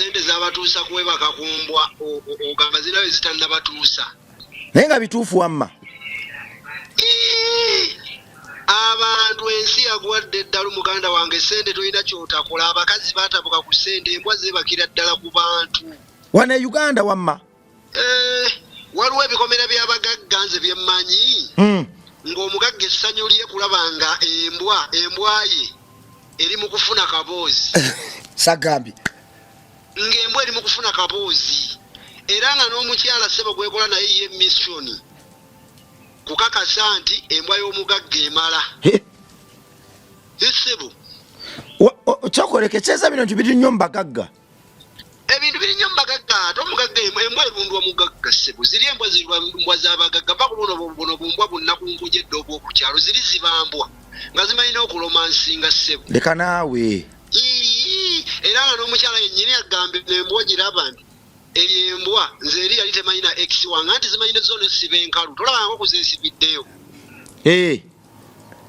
sente z'abatuusa kuweba kakumbwa ogamba zirawe zitannabatuusa naye nga bituufu wamma abantu ensi yaguwadde ddala muganda wange sente tolina kyotakola abakazi baatabuka ku sente embwa zeebakira ddala ku bantu wana Uganda wamma waliwo ebikomera by'abagagga nze byemmanyi ng'omugagga essanyu lye kulaba nga embwa ye eri mu kufuna kaboozi sagambye ng'embwa eri mu kufuna kaboozi era nga n'omukyala ssebo gwekola naye ye missioni kukakasa nti embwa y'omugagga emala ssebo kyokolekecheza bino nti biri nnyo mbagagga ebintu biri nnyo mbagagga ate omugagga embwa erundwa mugagga ssebo ziri embwa z'abagagga bakubuno bumbwa bunnakunkujedde obw'okukyalo ziri zibambwa nga zimanyina okulomansinga ssebo leka naawe era nga n'omukyala yennyini agamba embwa giraba nti eyo embwa nze eri yali temanyina x wange anti zimanyina zona esiba enkalu tolabanga okuzensibiddeyo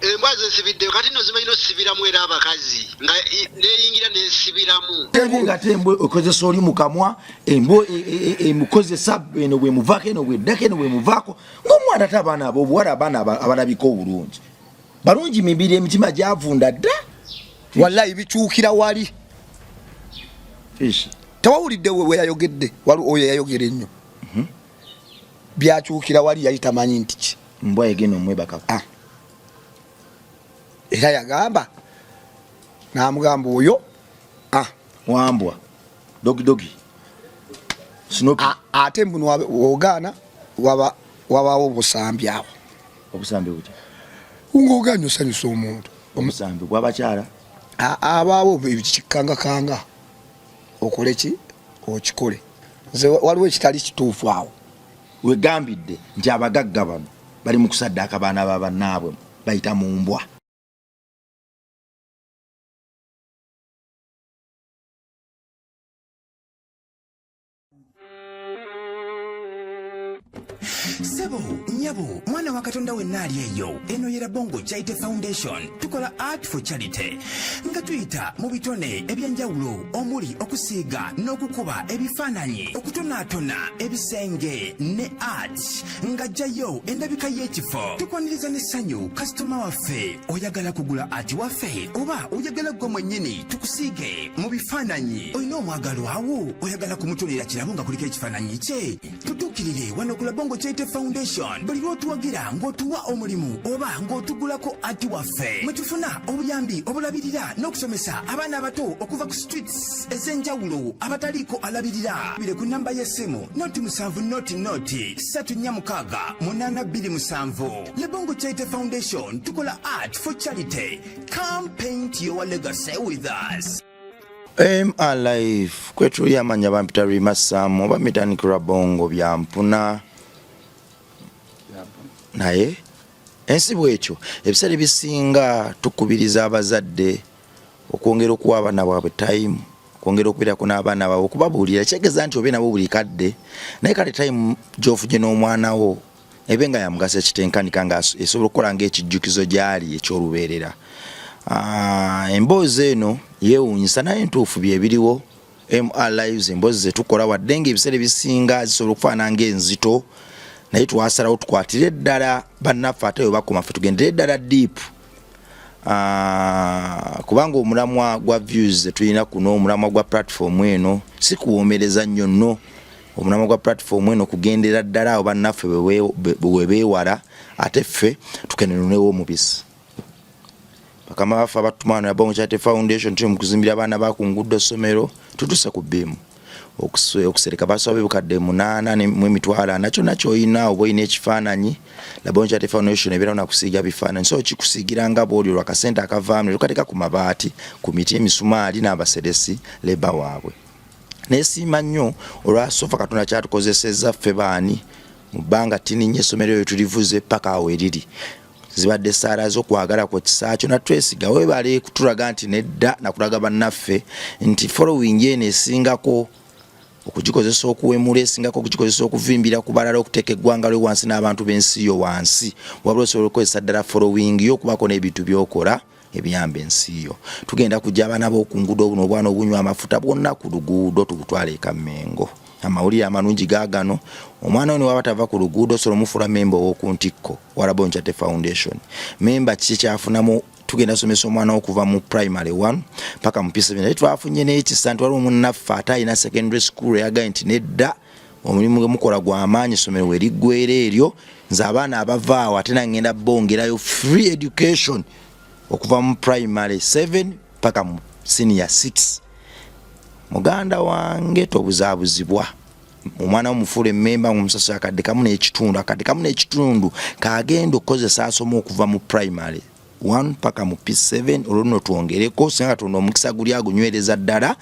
embwa zensibiddeyo kati nno zimanyina osibiramu era abakazi nga neyingira nesibiramu ngate embwa okozesa oli mu kamwa embwa emukozesa eno bwemuvaako eno bweddako eno bwemuvaako ng'omwana ate abaana abobuwala abaana abalabika obulungi balungi mibiri emitima gyavunda dda wallahi bikyukira wali tewawulidde we yayogedde oyo yayogera ennyo byakyukira wali yali tamanyi nti ki mbwa yegenda omwebakako era yagamba n'amugamba oyo wambwa dogidogi sinopi ate mbuno ogaana wabawo obusambi awo obusambi butya ng'ogaanye osanyusa omuntu omusambi gwabakyala abaawo ekikangakanga okole ki okikole nze waliwo ekitali kituufu awo wegambidde nti abagagga bano bali mu kusaddaaka baana babannaabwe bayita mu mbwa Sebo, nyabo, mwana wa Katonda wenna ali eyo. Eno yera Bongo Charity Foundation. Tukola art for charity. Nga tuyita mu bitone ebyenjawulo omuli okusiiga n'okukuba ebifaananyi, okutonaatona ebisenge ne art. Nga jjayo endabika y'ekifo. Tukwaniriza n'essanyu kasitoma waffe oyagala kugula art waffe oba oyagala gwe mwennyini tukusiige mu bifaananyi. Olina omwagalo awo oyagala kumutonera kirabo nga kuliko ekifaananyi kye. Tutuukirire wano ku Bongo Charity Foundation. Buli lw'otuwagira ng'otuwa omulimu oba ng'otugulako ati waffe mwe tufuna obuyambi obulabirira n'okusomesa abaana abato okuva ku streets ez'enjawulo abataliiko alabirira. Bire ku nnamba y'essimu noti 7 noti 346 827. Le Bongo Charity Foundation tukola art for charity. Come paint your legacy with us. Alive kwetu yamanya bampita Rimasamu oba mitandikira Bongo byampuna naye ensi bwekyo ebiseera bisinga tukubiriza abazadde okwongera okuwa abaana baabwe time okwongera okubeerako n'abaana baabwe okubabuulira kyegeza nti obe nabo buli kadde naye kale time gy'ofugye n'omwana wo ebe nga yamugaso ekitenkanika nga esobola okukola ng'ekijjukizo gy'ali eky'olubeerera. Emboozi eno yeewuunyisa naye entuufu byebiriwo Lives emboozi zetukola wadde ng'ebiseera bisinga zisobola okufaana ng'enzito naye twasalawo tukwatire eddala bannaffe ate we bakoma ffe tugendere eddala deep kubanga omulamwa gwa views tulina kuno omulamwa gwa platform eno si kuwoomereza nnyo nno omulamwa gwa platform eno kugendera ddala abo bannaffe bwe beewala ate ffe tukenenunewo omubisi bakama baffe abatuma na Bongo Charity Foundation tuli mu kuzimbira abaana bakungudde essomero tutuse ku bbimu okusereka basobe bukadde 8 mu emitwalo nakyo nakyo oyina oba oyina ekifaananyi la Bongo Charity Foundation ebeera na kusiiga bifaananyi so kikusiigira nga bw'oli lwakasente akavaamu tukateka ku mabaati ku miti emisumaali n'abaseresi leba waabwe neesiima nnyo olwasofa Katonda kyatukozesezza ffe baani mu bbanga tininnyo essomero eryo tulivuze paka awo eriri zibadde saala z'okwagala ku kisaakyo na twesiga webale kutulaga nti nedda nakulaga bannaffe nti following eno esingako okugikozesa okuwemula esingako okugikozesa okuvimbira ku balala okuteeka eggwanga lwe wansi n'abantu b'ensi yo wansi wabula osobola okukozesa ddala following yo okubako n'ebintu by'okola ebiyamba ensiyo tugenda kujja abana b'okungudo buno obwana obunywa amafuta bwonna ku luguudo tukutwala Kamengo amawulire amalungi gaagano omwana ono wabatava ku luguudo solo mufula member w'okuntikko Warabong Chate Foundation member kiki kyafunamu tugenda somesa omwana okuva mu primary 1 paka mu P7 twafunye n'ekisantu waliwo munnaffe ate alina secondary school yagaye nti nedda omulimu gwe mukola gw'amaanyi essomero we liggwera eryo nze abaana abavaawo ate nangenda bongerayo free education okuva mu primary 7 paka mu senior 6 muganda wange tobuzaabuzibwa omwana w'omufule member ng'omusasula akadde kamu n'ekitundu kagenda okukozesa asoma okuva mu primary 1 paka mu P7 olwo twongereko singa tuna omukisa guli agunywereza ddala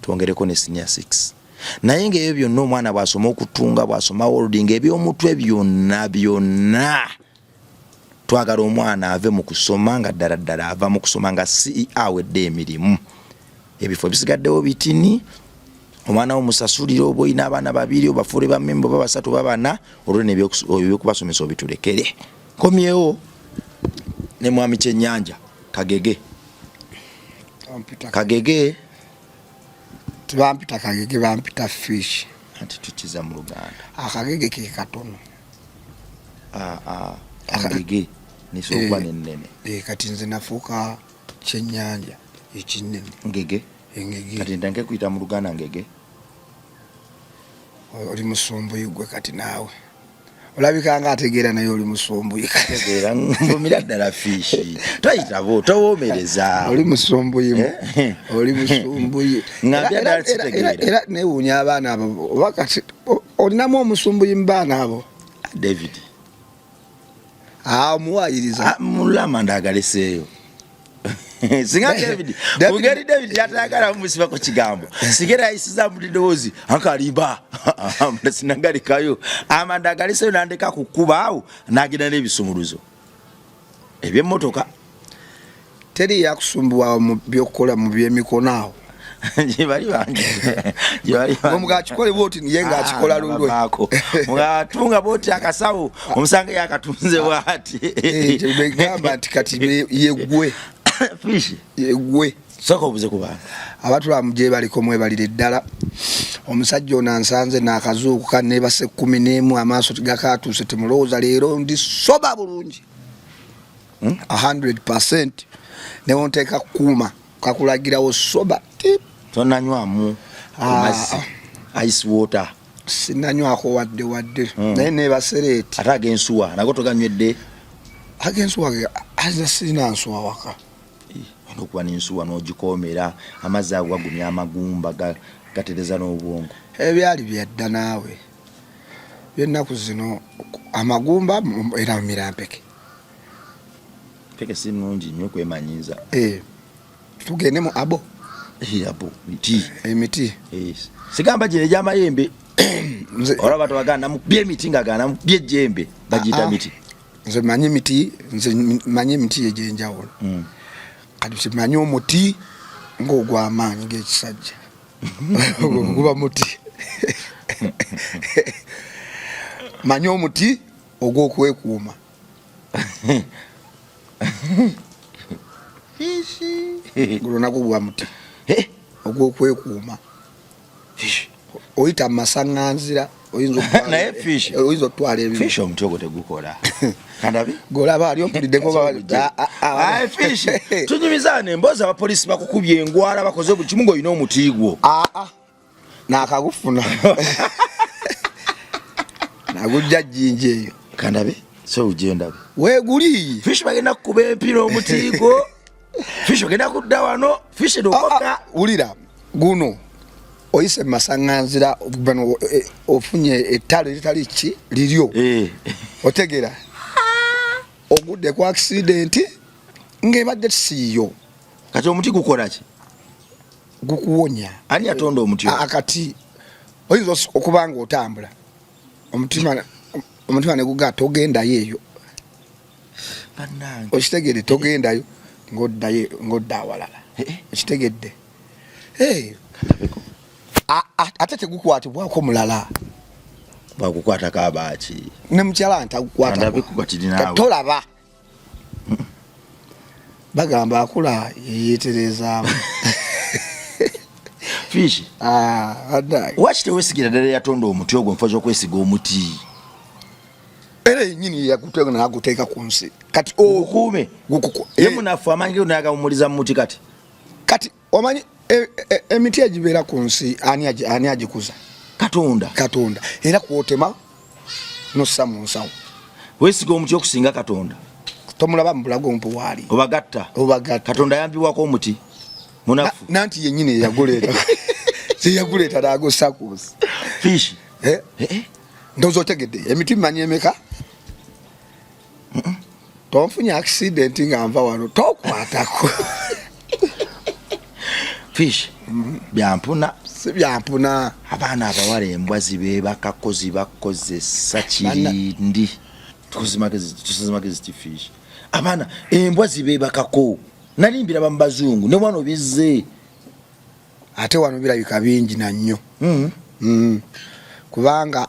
twongereko ne senior 6 naye ng'ebyo byonna omwana bw'asoma okutunga bw'asoma holding eby'omutwe byonna twagala omwana ave mu kusoma nga ddala ava mu kusoma nga si awedde emirimu ebifo bisigaddewo bitini omwana w'omusasulire oba olina abaana babiri obafuule bamemba oba basatu babana olwo nebyokubasomesa obitulekere komyewo ne mwami Kyennyanja Kagege Bampita Kagege bampita Fish anti tukiza mu Luganda akagege ke katono Kagege nisokuba nennene kati nze nafuuka Kyennyanja ekinene ngege kati ndanke kuyita mu Luganda ngege oli musumbuyi gwe kati naawe olabika nga ategeera naye oli musumbuyi kategeera mbumira ddala Fish twayitabo towoomereza oli musumbuyi ngambya ddala kitegeera era neewuunya abaana abo oba kati olinamu omusumbuyi mu baana abo David omuwaayiriza mulama ndagaleseeyo singa David yatayagala mumusiba ku kigambo sigera ayisiza mu ddoboozi akalimba sinagalikayo amandagaliseyo nandeka kukuba awo nagenda n'ebisumuluzo eby'emmotoka teri yakusumbuwa mu byokukola mu by'emikono awo gyebali bange omugakikole bwoti niye ng'akikola lulwe mugatunga bwoti akasawo omusange yakatunze bwati begamba nti kati yegwe Fish yegwe soko obuze kubanga abatulamu gye baliko mwebalire ddala omusajja ono ansanze n'akazuuku kanneebase 11 amaaso tigakatuuse temulowooza leero ndi soba bulungi 100% newonteeka kukuuma kakulagirawo soba tip tonanywamu amazzi ice water sinanywako wadde naye neebasereeti ate agensuwa nago toganywedde agensuwa aza sirina nsuwa waka okuba n'ensuwa n'ogikoomera amazzi ago gagumya amagumba gatereza n'obwongo ebyali byadda naawe by'ennaku zino amagumba era mirampeke peke si nnungi nnyo kwemanyiiza tugende mu abo emiti sigamba gino egy'amayembe olaba tobagana mukubye emiti nga gana mukubye ejjembe bagiyita miti nze manyi emiti egy'enjawulo kati simanyi omuti ng'ogw'amaanyi g'ekisajja guba muti manyi omuti ogw'okwekuuma gulo nagwo gwa muti ogw'okwekuuma oyita mu masaŋŋanzira naye Fish oyinza okutwala ebintu Fish omuti ogwo tegukola kandabi golaba ali ompuliddeko Fish tunyumizane emboozi abapoliisi bakukubye engwala bakoze buli kimu ng'olina omuti gwo naakagufuna nagujja jjinja eyo kandabi so ujendabe weeguli Fish bagenda kukuba empira omuti gwo Fish ogenda kudda wano Fish dokoka wulira guno oyise masaŋŋanzira bano ofunye ettalo eritali ki liryo otegera ogudde ku accident ng'ebadde siiyo kati omuti gukola ki gukuwonya ani atonda omuti akati oyinza okuba nga otambula omutima ne gugatta ogendayo eyo okitegedde togendayo ng'odda awalala okitegedde ate tegukwatibwako mulala bakukwatako abaaki ne mukyala ntagukwata tolaba bagamba akula yeyetereza Fish adai watch the wesigira dere yatonda omuti ogwo mfajo kwesiga omuti era nyini yakutega na akuteka kunsi kati okume yemu nafu amangi unaga umuliza muti kati omanyi emiti agibera kunsi ani agikuza katonda era kuotema no samu nsawo wesiga omuti okusinga katonda tomulaba mbulago mpuwali obagatta katonda yambiwako omuti munafu nanti yenyine yaguleta siyaguleta dago sakusi Fish ndozo tegede emiti manyi emeka tonfunya accident ngamba wano tokwatako Fish byampuna si byampuna abaana abawala embwa zibe bakakozi bakozesa kirindi tukuzimagezi Fish abaana embwa zibe bakako nalimbira bambazungu ne wano bizze ate wano birabika bingi na nnyo kubanga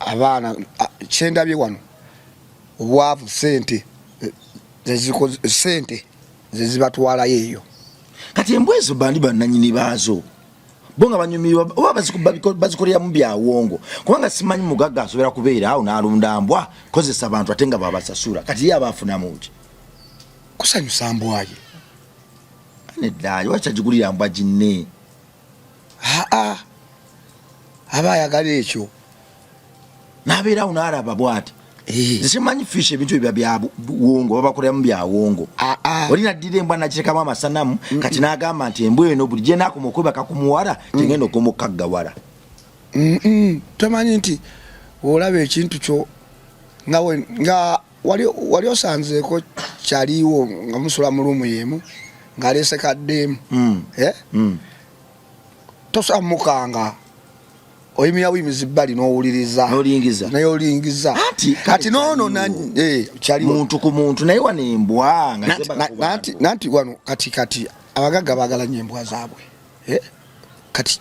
abaana kyendabye wano obwavu sente zezibatwala yeyo kati embwa ezo bandi bannanyini baazo bonga banyumirwa oba bazikolera mu byawongo kubanga simanyi mugagga asobera kubeera awo n'alunda mbwa kozesa abantu ate nga babasasula kati ye abafuna muki kusanyusa mbwaye neddayo wakyagigulira mbwa ginne aba ayagala ekyo n'abeerawo n'alaba bw'ati simanyi Fish ebintu ebyo byawongo babakolera mu byawongo olina ddira embwa nakirekamu amasanamu kati n'agamba nti embwa eno buli gye naakoma okwebaka ku muwala tegenda okumukaggawala tomanyi nti olaba ekintu kyo nga wali osanzeeko kyaliwo nga musula mu lumu yemu ng'aleese kaddeemu tosamukanga oyimira buyimizi bbali n'owuliriza naye olingiza kati noono kyali muntu ku muntu naye wano embwa nanti wano kati abagagga baagala nnyo embwa zaabwe kati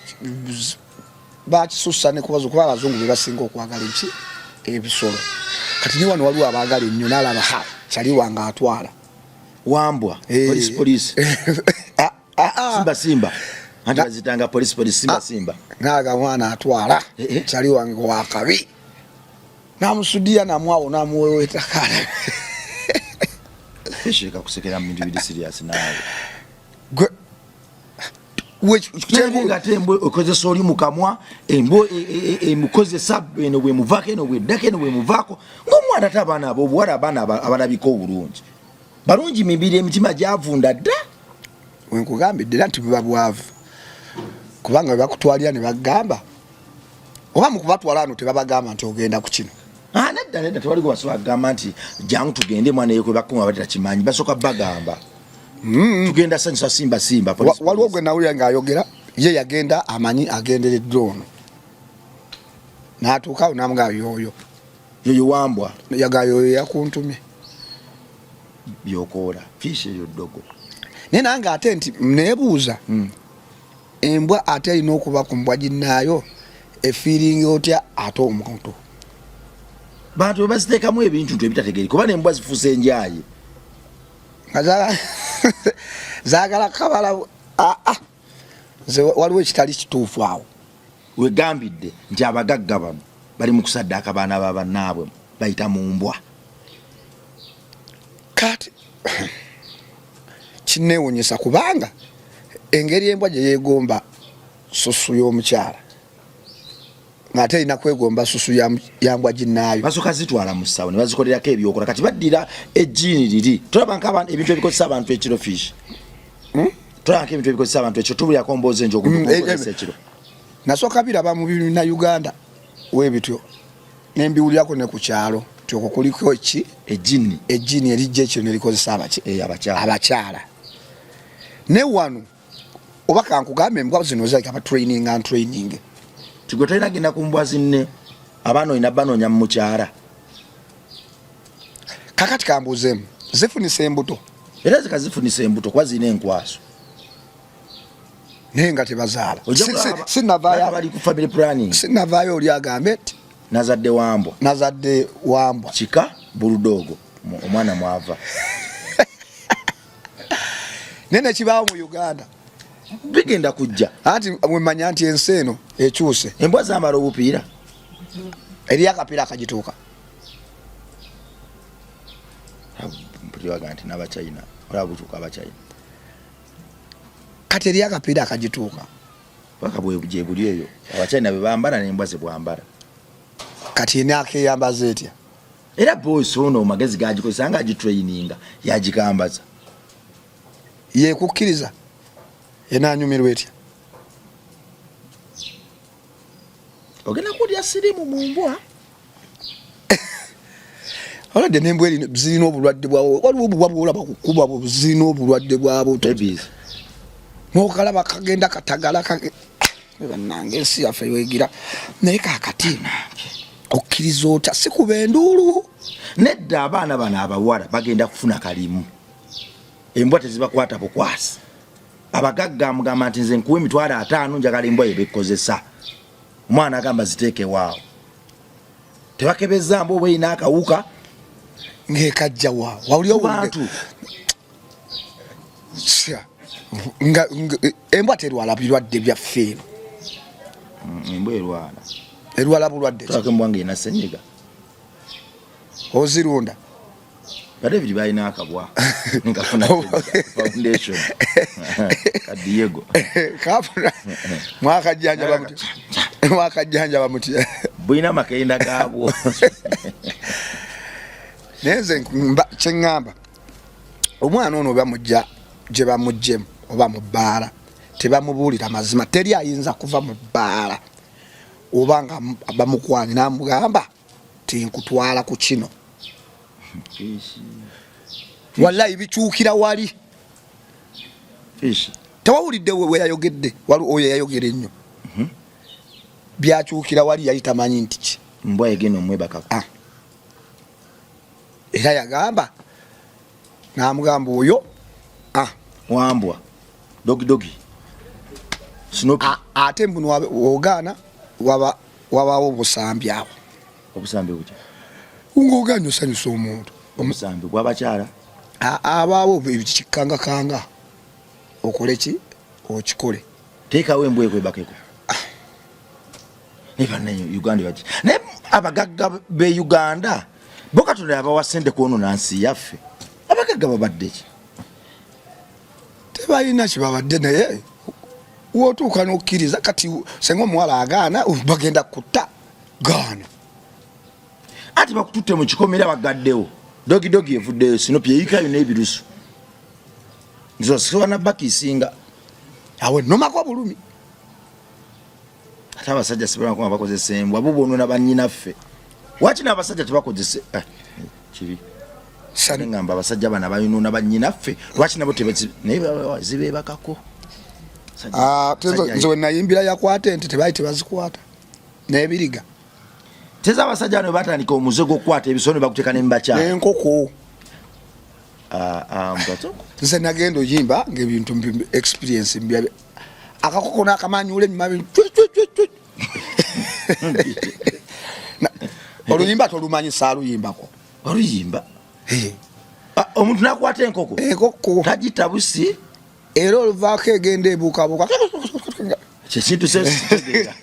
bakisussa ne kubaza kuba abazungu be basinga okwagala ebisolo kati ni wano waliwo abaagala ennyo n'alaba kyali wange atwala wambwa police simba anti bazitanga police simba naga mwana atwala kyali wange wakabi namusudia namwawo namuweweta kala Fish kusekera mu bintu biri serious nawe kutenga tembo okozesa oli mukamwa embo emukozesa eno bwe muvako eno bwe ddaka eno bwe muvako ng'omwana tabaana abo obuwala abaana abalabika obulungi balungi mibiri emitima gyavunda dda wenkugambidde era nti biba bwavu kubanga bakutwalira ne bagamba oba mu kubatwala ano tebabagamba nti ogenda ku kino nedda tewali gwe basobola kugamba nti jangu tugende mwana yekwe bakuma batera kimanyi basooka bagamba tugenda sanyusa simba waliwo gwe nawulira ng'ayogera ye yagenda amanyi agenderedde ono n'atuukawo namugaba yoyo wambwa yagayoyo yakuntumye byokoola Fish eyo ddogo naye nange ate nti neebuuza embwa ate alina okuba ku mbwa ginnaayo efiiringi otya ate omuntu bantu bwe baziteekamu ebintu nti ebitategeeri kuba nembwa zifuuse enjayi zaagala kabala waliwo ekitali kituufu awo wegambidde nti abagagga bano bali mu kusaddaaka abaana babannaabwe bayita mu mbwa kati kinneewunyisa kubanga engeri embwa gye yeegomba susu y'omukyala ng'ate erina kwegomba susu ya mbwa ginnaayo basooka zitwala mu ssawo ne bazikolerako ebyokola kati baddira ejjiini liri tolaba ebintu ebikozesa abantu ekiro Fish tolaba ebintu ebikozesa abantu ekiro tubulirako mboozi enjogokozesa ekiro nasooka biraba mu bina Uganda weebityo nembiwulirako ne ku kyalo nti okwo kuliko ejjiini erijja ekyo nerikozesa abakyala ne wano oba kankugambe embwa zino zirika training tigwe tolina genda ku mbwa zinne abaana olina banoonya mu mukyala kakati kambuuzeemu zifunisa embuto era zikazifunisa embuto kuba zirina enkwaso naye nga tebazaala bali ku family planning sinavaayo oli agambe nti nazadde wambwa kika buludogo omwana mwava nene kibaawo mu Uganda bigenda kujja ati mwemanya nti ensi eno ekyuse embwa zamala obupiira eri akapiira akagituuka mpuliraga nti n'abachina olaba butuuka abachina kati eri akapiira akagituuka paka bwe buli eyo abachina be bambala n'embwa ze bwambala kati enaakeyambaza etya era boys ono amagezi gagikozesa nga agitraininga yagikambaza yekukkiriza enaanyumirwa etya ogenda kulya sirimu mu mbwa olwadde n'embwa zirina obulwadde bwabo waliwo obubwa bwolaba kukuba bwo zirina obulwadde bwabo n'okalaba kagenda katagala bannange ensi yaffe wegira naye kakati okkiriza otya sikuba enduulu nedda abaana bano abawala bagenda kufuna kalimu embwa tezibakwata bukwasi abagagga amugamba nti nze nkuwa emitwalo 5 njagala embwa yebekozesa omwana agamba ziteeke waawo tebakebeza mbu oba erina akawuka ng'ekajja waawo wawulira bantu embwa terwala birwadde byaffe eno embwa erwala bulwadde tulako embwa ng'erina senyiga ozirunda David balina akabwa nkafuna foundation kadiego kafuna mwakajjanja bamuti bwina makenda gaabwo neze kyengamba omwana ono bamujja gye bamujjemu oba mu bbaala tebamubuulira mazima teri ayinza kuva mu bbaala oba nga bamukwani namugamba tinkutwala ku kino wallahi bikyukira wali tewawulidde we yayogedde wali oyo yayogera ennyo byakyukira wali yali tamanyi nti ki mbwa yegenda omwebakako era yagamba namugamba oyo wambwa dogidogi sinopi ate mbuno ogaana wabawo obusambi awo obusambi butya ng'ogaanye osanyusa omuntu omusambi gwabakyala abaawo kikangakanga okole ki okikole teekawo embwa ekwebakeko nebanayo Uganda baki naye abagagga be Uganda bo Katonda yabawa ssente kwonona nsi yaffe abagagga babadde ki tebalina kibabadde naye wootuuka n'okkiriza kati senga omuwala agaana bagenda kutta gaana ati bakututte mu kikomera bagaddewo dogidogi evuddeyo sinopi eyikayo n'ebirusu nzo sisobana bakisinga awe nomako bulumi ate abasajja sibana kuba bakozesa embwa bo boonona bannyinaffe waki n'abasajja tebakozese kibi ngamba abasajja bana bayonoona bannyinaffe lwaki nabo naye zibeebakako nze wenayimbira yakwata ente tebaali tebazikwata n'ebiriga teza abasajja bano batandika omuze gw'okukwata ebisono bakuteeka nembakyala enkoko mpatoko nze nagenda oyimba ng'ebintu experience mbya akakoko n'akamanyula enyuma oluyimba tolumanyi saaluyimbako oluyimba omuntu nakwata enkoko tagita busi era oluvaako egenda ebuukabuuka kyekintu sekitegeera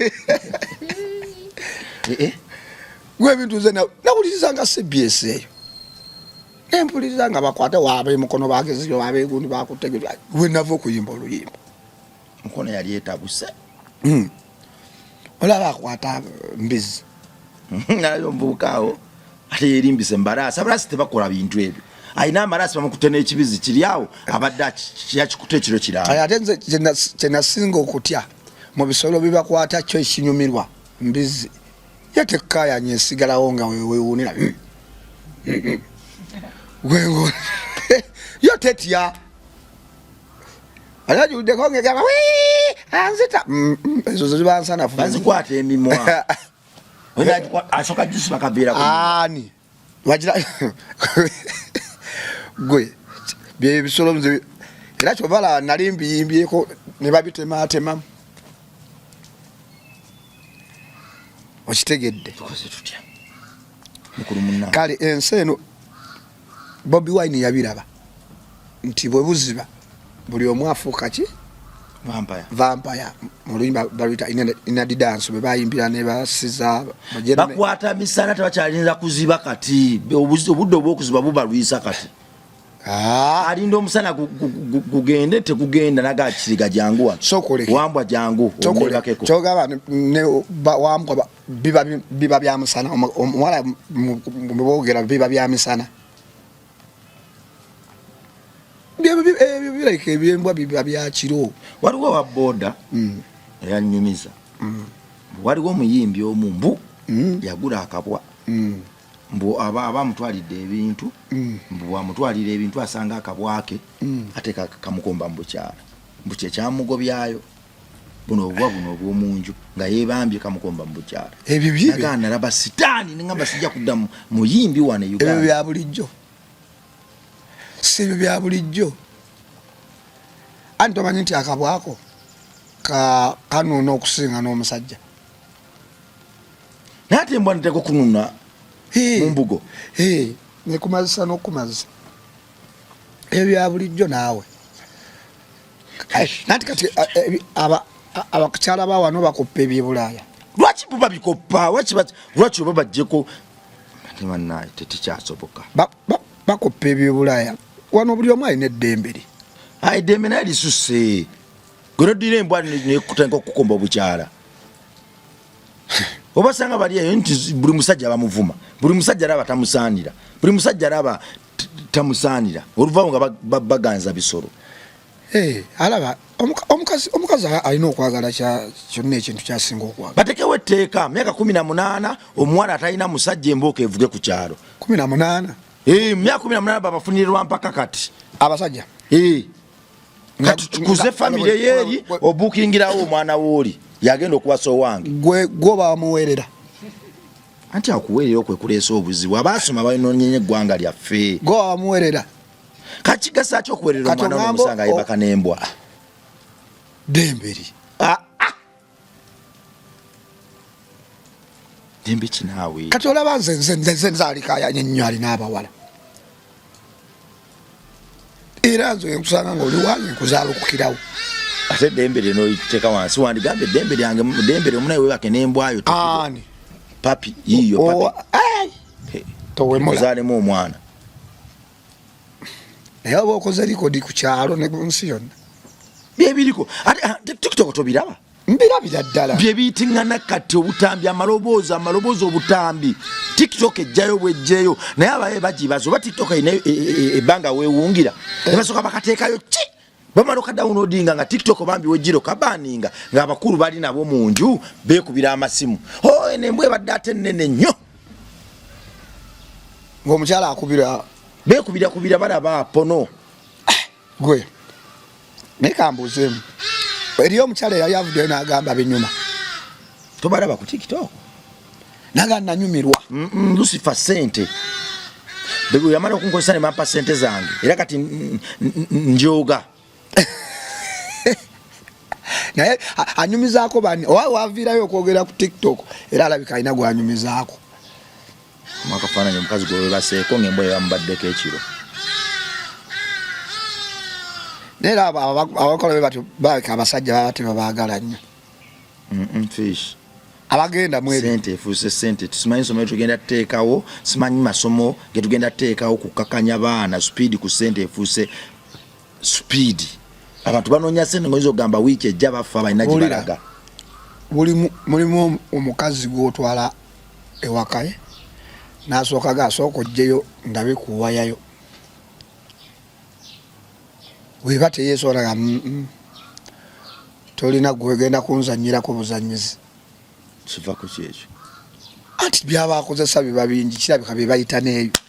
gwebintu nze nawuliriza nga CBS eyo nempuliriza nga bakwata wabemukono bageziyo wabegundi bakutegera wenava okuyimba oluyimba mukono yali etabuse olaba akwata mbizi nayo mbuukaawo ate yerimbise mbalaasi abalaasi tebakola bintu ebyo ayina amalaasi bamukute n'ekibizi kiri awo abadde yakikuta ekiro kirala ate nze kyenasinga okutya mu bisolo bibakwata kyo ekinyumirwa mbizi yatekayanya esigalawo nga wewuunira gwengo yo tetya alajuddeko ngegamba anzita ezo zibansanafu bazikwata emimwa asooka jusi bakaviirako ani wagira gwe byebisolo nze era kyobala nali mbiyimbyeko ne babitematemamu okitegedde kale ensi eno Bobi Wine yabiraba nti bwe buziba buli omu afuuka ki vampire mululimi baluyita inadi dance bwe bayimbira ne basiza bakwata misana tebakyalinza kuziba kati obudde obw'okuziba bubalwisa kati alinda omusana gugende tekugenda nagakiriga jangu wambwa jangu kyogaba ne wambwa biba bya musana omuwala mubogera biba bya misana bireke ebyembwa biba bya kiro waliwo wa boda eyanyumiza waliwo omuyimbi omu mbu yagula akabwa mbu abamutwalidde ebintu mbu amutwalira ebintu asanga akabwake ate kamukomba mbukyala mbu kyekyamugobyayo buno obwa buno obw'omunju nga yeebambye kamukomba mbukyala ebyo bibe nagana laba sitaani nengamba sijja kudda muyimbi wane Uganda ebyo bya bulijjo si ebyo bya bulijjo anti tomanyi nti akabwako kanuuna okusinga n'omusajja naye ate embwa niteko kununa mumbugo nekumazisa n'okumazisa ebyo bya bulijjo naawe nanti kati abakyala ba wano bakoppa ebyebulaaya lwaki buba bikoppa lwaki oba bajjeko ate mannaye tetikyasoboka bakoppa ebyebulaaya wano buli omu alina eddembe lye eddembe naye lisusse gwenodira embwa nekutandika okukomba obukyala obasanga bali eyo nti buli musajja bamuvuma buli musajja alaba tamusaanira buli musajja alaba tamusaanira oluvawo nga baganza bisolo alaba omukazi alina okwagala kyonna ekintu kyasinga okwagala batekewo etteeka myaka 18 omuwala atalina musajja embooka evuge ku kyalo 18 myaka 18 babafunirwa mpaka kati abasajja kati tukuze famire yeeri obuukingirawo omwana wooli yagenda okuwasa owange gwoba wamuweerera anti akuweerera okwekuleesa obuzibu abaasoma balinoonyenye eggwanga lyaffe gwoba wamuweerera kakigasa ki okuweerera omwana nomusanga yebaka n'embwa demberi dembe kinaawe kati olaba nze nzaalikayanye nnyo alina abawala era nze nkusanga nga oli wange nkuzaalukukirawo ate dembe lino iteeka wansi wandigambe dembe lyange dembe omunaye webake n'embwayo ani papi yiyo papi towemulazaalemu omwana naye oba okoze likodi ku kyalo ne nsi yonna byebiriko ate tiktok tobiraba mbirabira ddala byebiyitiŋŋana kati obutambi amaloboozi obutambi tiktok ejjayo bwejjeyo naye abaye bagibaza oba tiktok erina ebbanga weewungira ne basooka bakateekayo ki bamala okadawunodinga nga tiktok bambi wejjiro kabaaninga ng'abakulu bali nabo mu nju beekubira amasimu nembwa ebadde ate nnene nnyo ng'omukyala akubira beekubira balaba pono gwe naye kambuuzeemu eriyo omukyala eyali avuddeyo n'agamba binyuma tobalaba ku tiktok naga nanyumirwa lusifa sente bwe yamala okunkozesa ne mampa sente zange era kati njoga naye anyumizaako bani owa waviirayo okwogera ku tiktok era alabika alina gwanyumizaako mwakafaananyi omukazi gwe webaseeko ng'embwa yebamubaddeko ekiro naye abakola be batyo balabika abasajja baba tebabaagala nnyo fish abagenda mu sente efuuse sente tusimanyi nsomero tugenda tuteekawo simanyi masomo getugenda tuteekawo kukakanya baana supiidi ku sente efuuse supiidi abantu banoonya sente ngoyinza okugamba wiiki ejja bafa balina gye balaga mulimu omukazi gw'otwala ewakaye n'asookaga asooka ojjeyo ndabe kuwayayo weba teyeesolaga tolina gwegenda kunzanyirako buzanyizi kiva ku kyekyo anti byabakozesa biba bingi kirabika bye bayita n'ebyo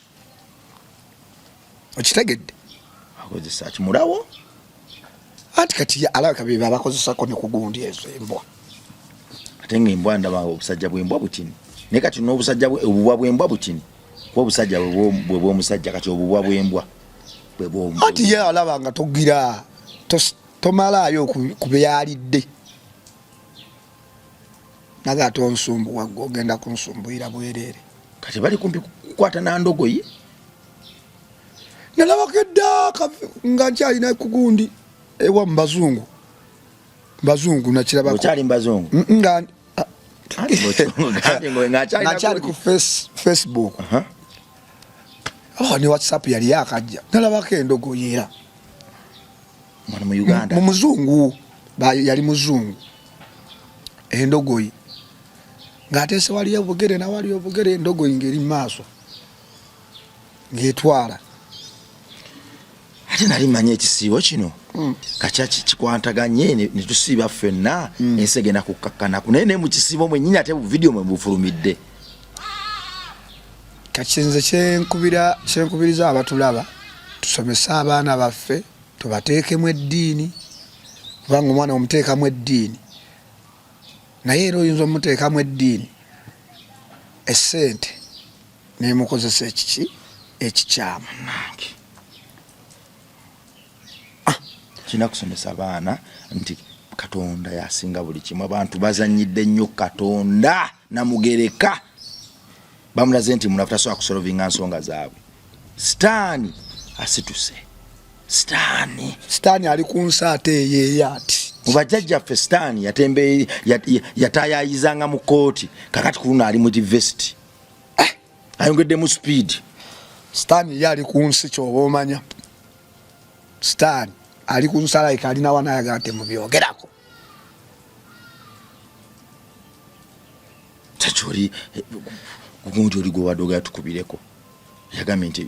okitegedde akozesa kimulawo anti kati alabika bye babakozesako ne kugundi ezo embwa ate ng'embwa ndaba obusajja bw'embwa butini naye kati n'obusajja obubwa bw'embwa butini kuba obusajja bwe bw'omusajja kati obubwa bw'embwa anti ye alaba nga togira tomalaayo ku byalidde naga ate onsumbuwa ogenda kunsumbuira bwereere kati bali kumpi kukwata nandogoyi nalabako edda nga nkyalina kugundi ewa mbazungu nakiraba okyali mbazungu nga ngakyali nakyali ku Facebook ne WhatsApp yali yakajja nalabako endogoyi era mwana mu Uganda mu muzungu yali muzungu endogoyi ng'ateese waliyo obugere nawaliyo obugere endogoyi ng'eri mu maaso ng'etwala ate nali manya ekisiibo kino kaca kikwantaganye ne tusiiba ffenna ensi egenda kukkakanaku naye ne mu kisiibo mwennyini ate bu vidiyo mwe bufulumidde kakinze kyenkubiriza abatulaba tusomese abaana baffe tubateekemu eddiini kubanga omwana omuteekamu eddiini naye era oyinza omuteekamu eddiini essente nemukozesa ekikyamu nange kina kusomesa abaana nti Katonda yasinga buli kimu abantu bazanyidde nnyo Katonda namugereka bamulaze nti munafuta so akusolovinga nsonga zaabwe sitaani asituse sitaani ali ku nsi ate eyeeyo ati mubajjajjaffe sitaani yatembe yatayayizanga mu kooti kakati kuluna ali mu divesity ayongedde mu speed sitaani ye ali ku nsi kyoba omanya sitaani ali ku nsi alayika alina wanayaga nti mubyogerako takyoli gundi oli gwe wadde ogala tukubireko yagambye nti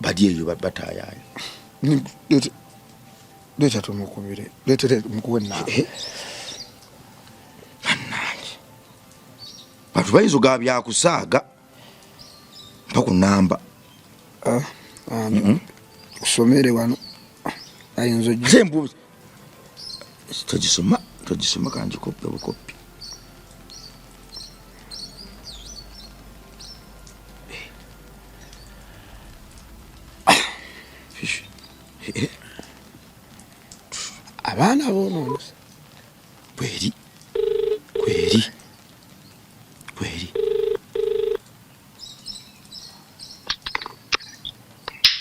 bali eyo batayaayo leeta tumukubire leetere mukuwe nange bantu bayinza ogaba byakusaaga mpa ku namba usomere wano ayinza togisoma kanjikopi obukopi abaana bono kweri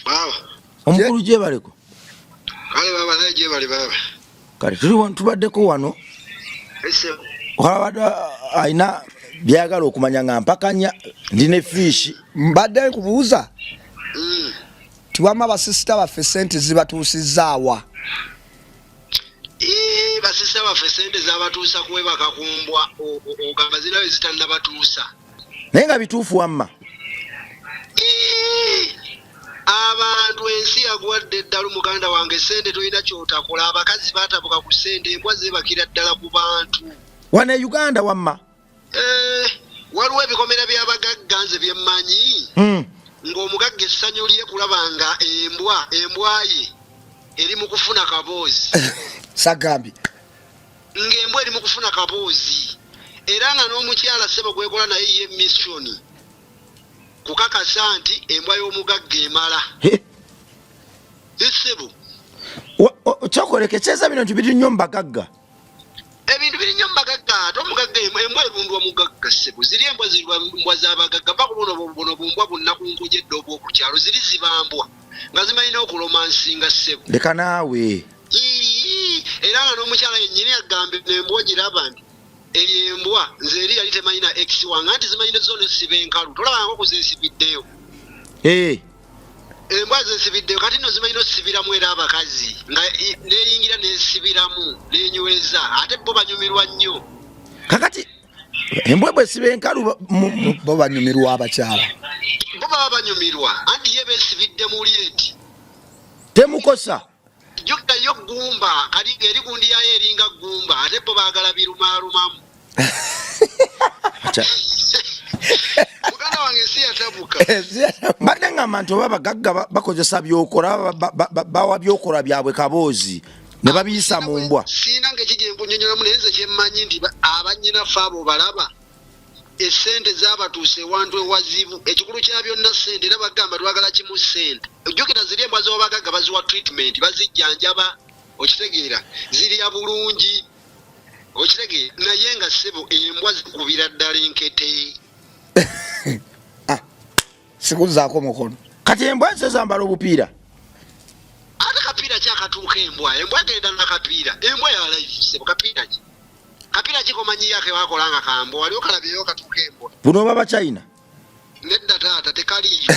baba omukulu gye baleko kale baba naye gye bali baba kale tubaddeko wano ese olabadde alina byagala okumanya nga mpakanya ndine fishi mbadde nkubuuza tiwama basisita baffe sente zibatuusizaawa basisita baffe sente zabatuusa kwebaka kumbwa ogamba zirawe zitannabatuusa naye nga bituufu wamma abantu ensi yagwadde ddala muganda wange sente tolina kyotakola abakazi batabuka ku sente embwa zebakira ddala ku bantu wane Uganda wamma waliwo ebikomera by'abagagga nze byemmanyi ng'omugagga essanyu lye kulaba nga embwa ye eri mu kufuna kaboozi sagambye ng'embwa eri mu kufuna kaboozi era nga n'omukyala ssebo gwekola naye ye missioni kukakasa nti embwa y'omugagga emala ssebo kyokolekeseza bino nti biri nnyo mu bagagga ebintu biri nnyo mu bagagga ate omugagga embwa erundwa mugagga ssebo ziri embwa zirwa mbwa z'abagagga mpaka buno bumbwa bunnakunkujjedde obw'okukyalo ziri zibambwa nga zimalina okulomansinga ssebo leka naawe era nga n'omukyala yennyini agambe embwa ogiraba nti eyo embwa nze eri yali temanyina x wange anti zimanyine zona esiba enkalu tolabanga okuzensibiddeyo embwa zensibiddeyo kati nno zimanyina osibiramu era abakazi nga neyingira nesibiramu nenyweza ate bo banyumirwa nnyo kakati embwa bwesiba enkalu bo banyumirwa abakyala bo baba banyumirwa anti ye besibidde mu lyeti temukosa yo gumba kali eri gundi yayo eringa gumba ate bo baagala birumaarumamu muganda wange si yatabuka mbadde ngamba nti oba abagagga bakozesa byokola bawa byokola byabwe kaboozi ne babiyisa mu mbwa siina ngaekigyenkunyonyolamu naye nze kyemmanyi nti abannyinaffe abo balaba esente zabatuuse ewantu ewazibu ekikulu kya byonna sente era bagamba twagala kimu sente ojjukira ziri embwa z'obagagga baziwa treatment bazijjanjaba okitegeera zirya bulungi okitegeera naye nga ssebo embwa zikubira ddala enkete sikuzaako mukono kati embwa nse zambala obupiira ate kapiira kyakatuuka embwa agenda nakapiira embwa ya life sebo kapiira kikomanyi yake wakolanga kambo waliwo kalabyeyo katuuka embwa buno baba China nedda taata tekaliyo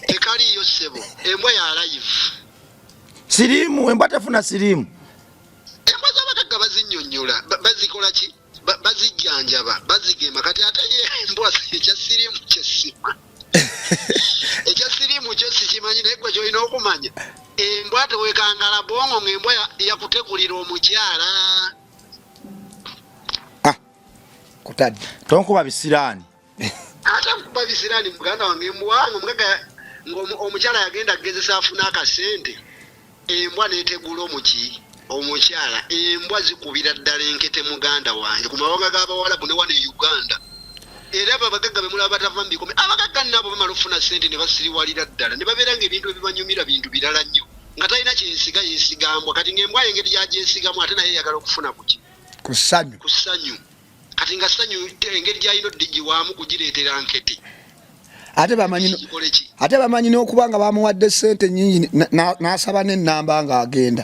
tekaliyo sebo embwa ya life sirimu embwa tefuna sirimu embwa z'abagagga bazinnyonnyola bazikola ki bazijjanjaba bazigema kati ate embwa ekya sirimu kyesima ekya sirimu kyo sikimanyi naye gwe kyolina okumanya embwa tewekangala bongo ng'embwa yakutegulira omukyala kutadde tonkuba bisiraani ate nkuba bisiraani muganda wange embwange omugaga omukyala yagenda agezesa afuna akasente embwa netegula omukyala embwa zikubira ddala enkete muganda wange ku mawanga g'abawalabu ne wano e Uganda era abo abagagga bemulaba batava mu bikome abagagga nabo bamala okufuna ssente ne basiriwalira ddala ne babeera ng'ebintu ebibanyumira bintu birala nnyo nga talina kyesiga yesigambwa kati ng'embwa engeri gyagyesigamu ate naye eyagala okufuna kuki ku ssanyu kati nga ssanyu engeri gyalina oddigiwaamu kugireetera nkete ate bamanyi n'okuba nga bamuwadde ssente nnyingi n'asaba n'ennamba ng'agenda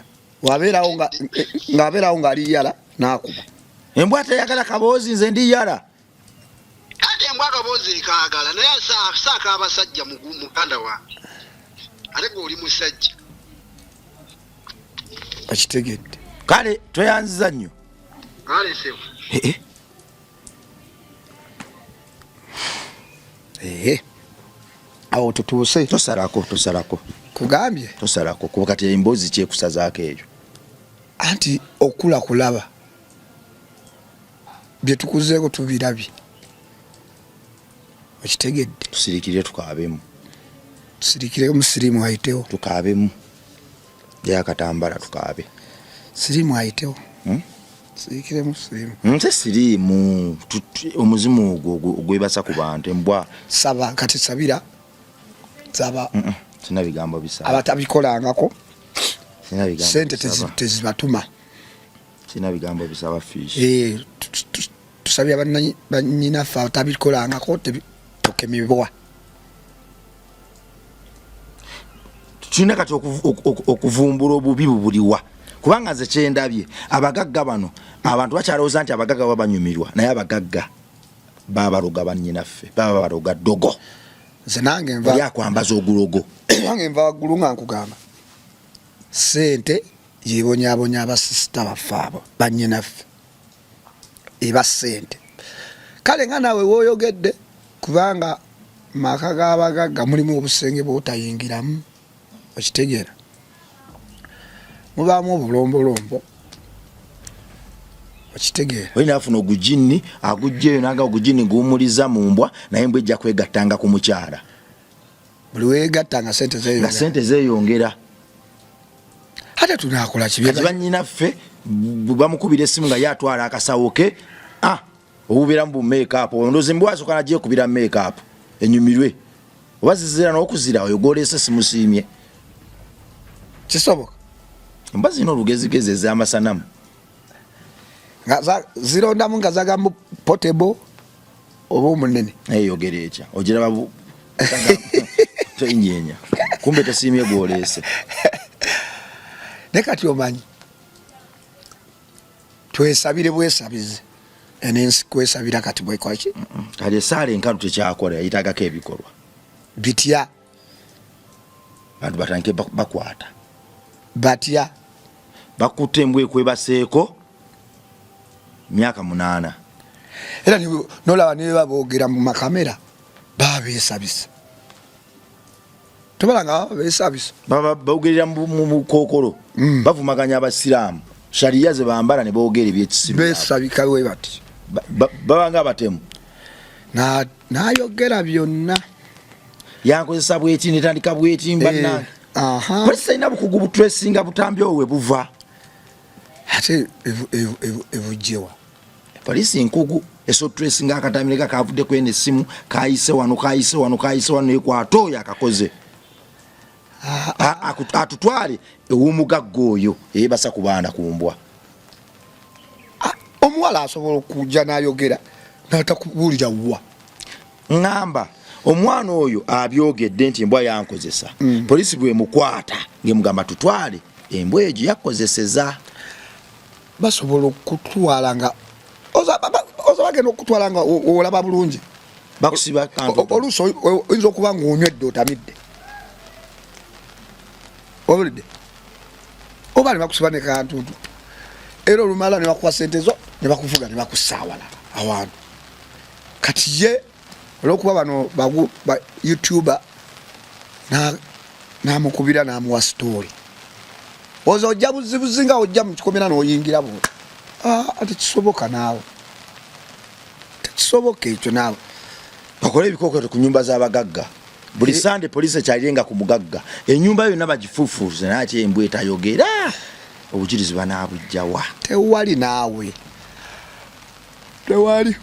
ng'abeerawo ng'ali yala n'akuba embwa teyagala kaboozi nze ndi yala ate embwa akaboozi ekaagala naye saaka abasajja muganda wange ate gweoli musajja akitegedde kale tweyanziza nnyo kale sebo awo tutuuse tosalako kugambye tosalako kuba kati emboozi kyekusazaako eyo anti okula kulaba bye tukuzeeko tubirabye okitegedde tusirikire tukaabemu tusirikireko musirimu ayitewo tukaabemu yakatambala tukaabe sirimu ayitewo sirikiremu sirimu nze sirimu omuzimu ogwebasa ku bantu embwa saba kati sabira saba sina bigambo bisaba abatabikolangako sina bigambo sente tezibatuma sina bigambo bisaba fish tusabye banyinaffe abatabikolangako tokemibwa tulina kati okuvumbula obubi bubuliwa kubanga nze kyendabye abagagga bano abantu bakyalowooza nti abagagga babanyumirwa naye abagagga babaroga bannyinaffe baba baroga ddogo nze nange yakwambaza ogulogo nange nva waggulu nga nkugamba sente yebonyabonya abasisita baffe abo bannyinaffe eba sente kale nga naawe woyogedde kubanga maka g'abagagga mulimu obusenge bwotayingiramu okitegeera mubaamu obulombolombo okitegeera olina afuna ogujini agujjeyo nanga ogujini guwumuliza mu mbwa naye mbwa ejja kwegattanga ku mukyala buli weegatta nga sente zeeyongera ate tunakola kibi bannyinaffe bamukubira essimu nga yatwala akasawo ke obubeeramu bu makeup ondoozi mbwa asooka nagyekubira makeup enyumirwe oba zizira n'okuzira oyo gw'oleese simusiimye kisoboka embwa zirina olugezigezi ez'amasanamu zirondamu nga zagamba potable oba omunene eyogera ekya ogiraba toyinyenya kumbe tesiimye gw'oleese ne kati omanyi twesabire bwesabize enensi kwesabira kati bwekwaki kati esaala enkalu tekyakola yayitagako ebikolwa bitya bantu batandike bakwata batya bakutte embwa ekwebaseeko myaka 8 era nolaba niwe baboogera mu makamera baba beesabisa tobalanga baba beesabisa bogerera mu bukookolo bavumaganya abasiraamu shariya ze bambala ne boogera ebyekisiru beesabika we bati babanga abatemu n'ayogera byonna yankozesa bweti netandika bweti mbannange polisi talina bukugu butresinga butambi owe buva ate ebujjewa polisi nkugu esotresinga akatamire kavudde kwene essimu kayise wano ekwata oyo akakoze atutwale ew'omugagga oyo eyebasa ku baana ku mbwa omuwala asobola okujja n'ayogera n'atakubuulira wa ŋŋamba omwana oyo abyogedde nti embwa yankozesa polisi bwe mukwata ngemugamba tutwale embwa egyo yakozeseza basobola okutwala nga oza bagenda okutwala nga olaba bulungi bakusiba kantu oluusi oyinza okuba nga onywedde otamidde obulidde oba ne bakusiba ne kantuntu era olumala ne bakuwa sente zo ne bakuvuga ne bakusaawala awantu kati ye olwokuba bano ba YouTuber namukubira namuwa story oza ojja buzibuzi nga ojja mu kikomera n'oyingira bo tekisoboka naawe tekisoboka ekyo naawe bakola ebikokero ku nyumba z'abagagga buli sande polisi ekyalirenga ku mugagga ennyumba yonna bagifuufuuze naye embwa etayogera obujulizi banaabujjawa tewali naawe tewali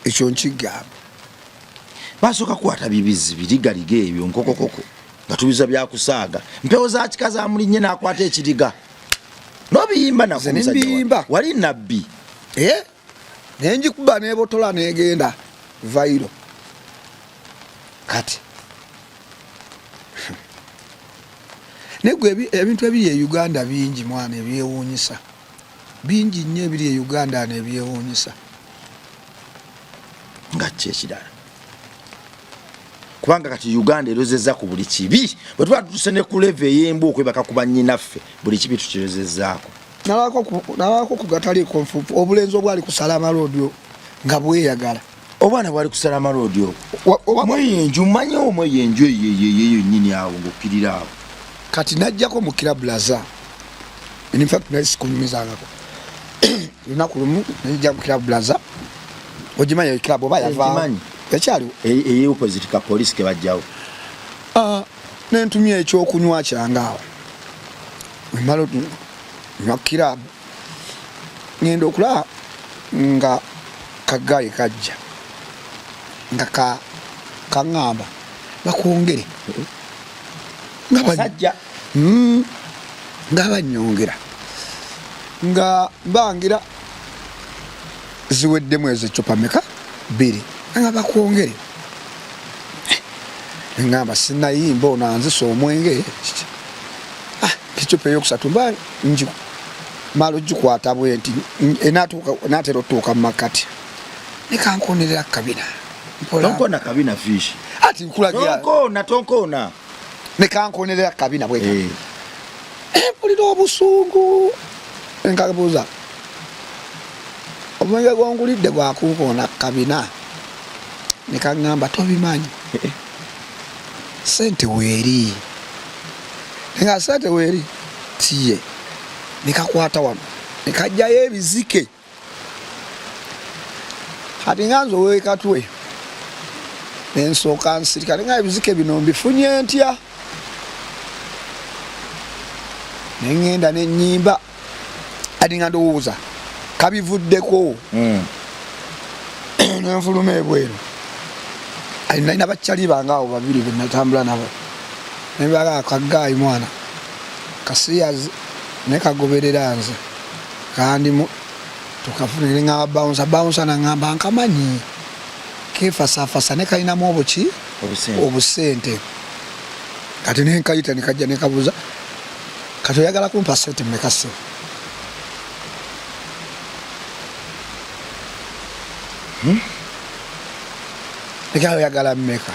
ekyo nkigamba basooka kukwata bibizi birigaliga ebyo nkokokoko nga tubiza byakusaaga mpewo za kika za mulinnye n'akwata ekiriga n'obiyimba nakumusajja wali nabbi nenjikuba nebotola negenda vairo kati negwe ebintu ebiri e Uganda bingi mwana ebyewuunyisa bingi nnyo ebiri e Uganda nebyewuunyisa nga kyekirala kubanga kati Uganda erozezza ku buli kibi bwe tuba tutuse ne ku leve ey'embwa okwebaka ku bannyinaffe buli kibi tukirozezzaako nalako ku gatali konfupu obulenzi obwali ku Salama Road nga bweyagala obwana bwali ku Salama Road omweyenju mmanyi omweyenju eyo nnyini awo ng'okkirira awo kati najjako mu Club Laza in fact nali sikunyumizangako lunaku lumu najja mu Club Laza ogimanyi club oba yava ekyaliwo ey'opposite ka polisi ke bajjawo nentumya ekyokunywa kyangaawo wemala nywa club ngenda okulaba nga kagayi kajja nga kaŋŋamba bakwongere nga bannyongera nga bangira ziweddemu ezo ecupa meka 2 nga bakwongere ngamba sinayimba onanzisa omwenge ecupa eyokusatu mba malo gikwata bwenti enatera otuuka mu makati nekankonerera kabina tonkona kabina fish ati nkulagira tonkona nekankonerera kabina bwe mpulira obusungu enkabuuza omwenge gwongulidde gwakunkona kabina nekaŋŋamba tobimanyi sente weeri nga sente weeri tiye nekakwata wano nekajjayo ebizike kati nganze owekatwe nensooka nsirika nenga ebizike bino mbifunye ntya nengenda nenyimba ati nga ndowooza kabivuddeko nenfuluma ebweru nalina bakyali bange awo 2 benatambula nabo nembaga akagaayi mwana kasiyazi nekagoberera nze kandi tukafunire nga bawunsa naŋŋamba nkamanyi kefasafasa nekalinamu obuki obusente kati nenkayita nekajja nekabuuza kati oyagala kumpa sente mmekase nekala oyagala mmeka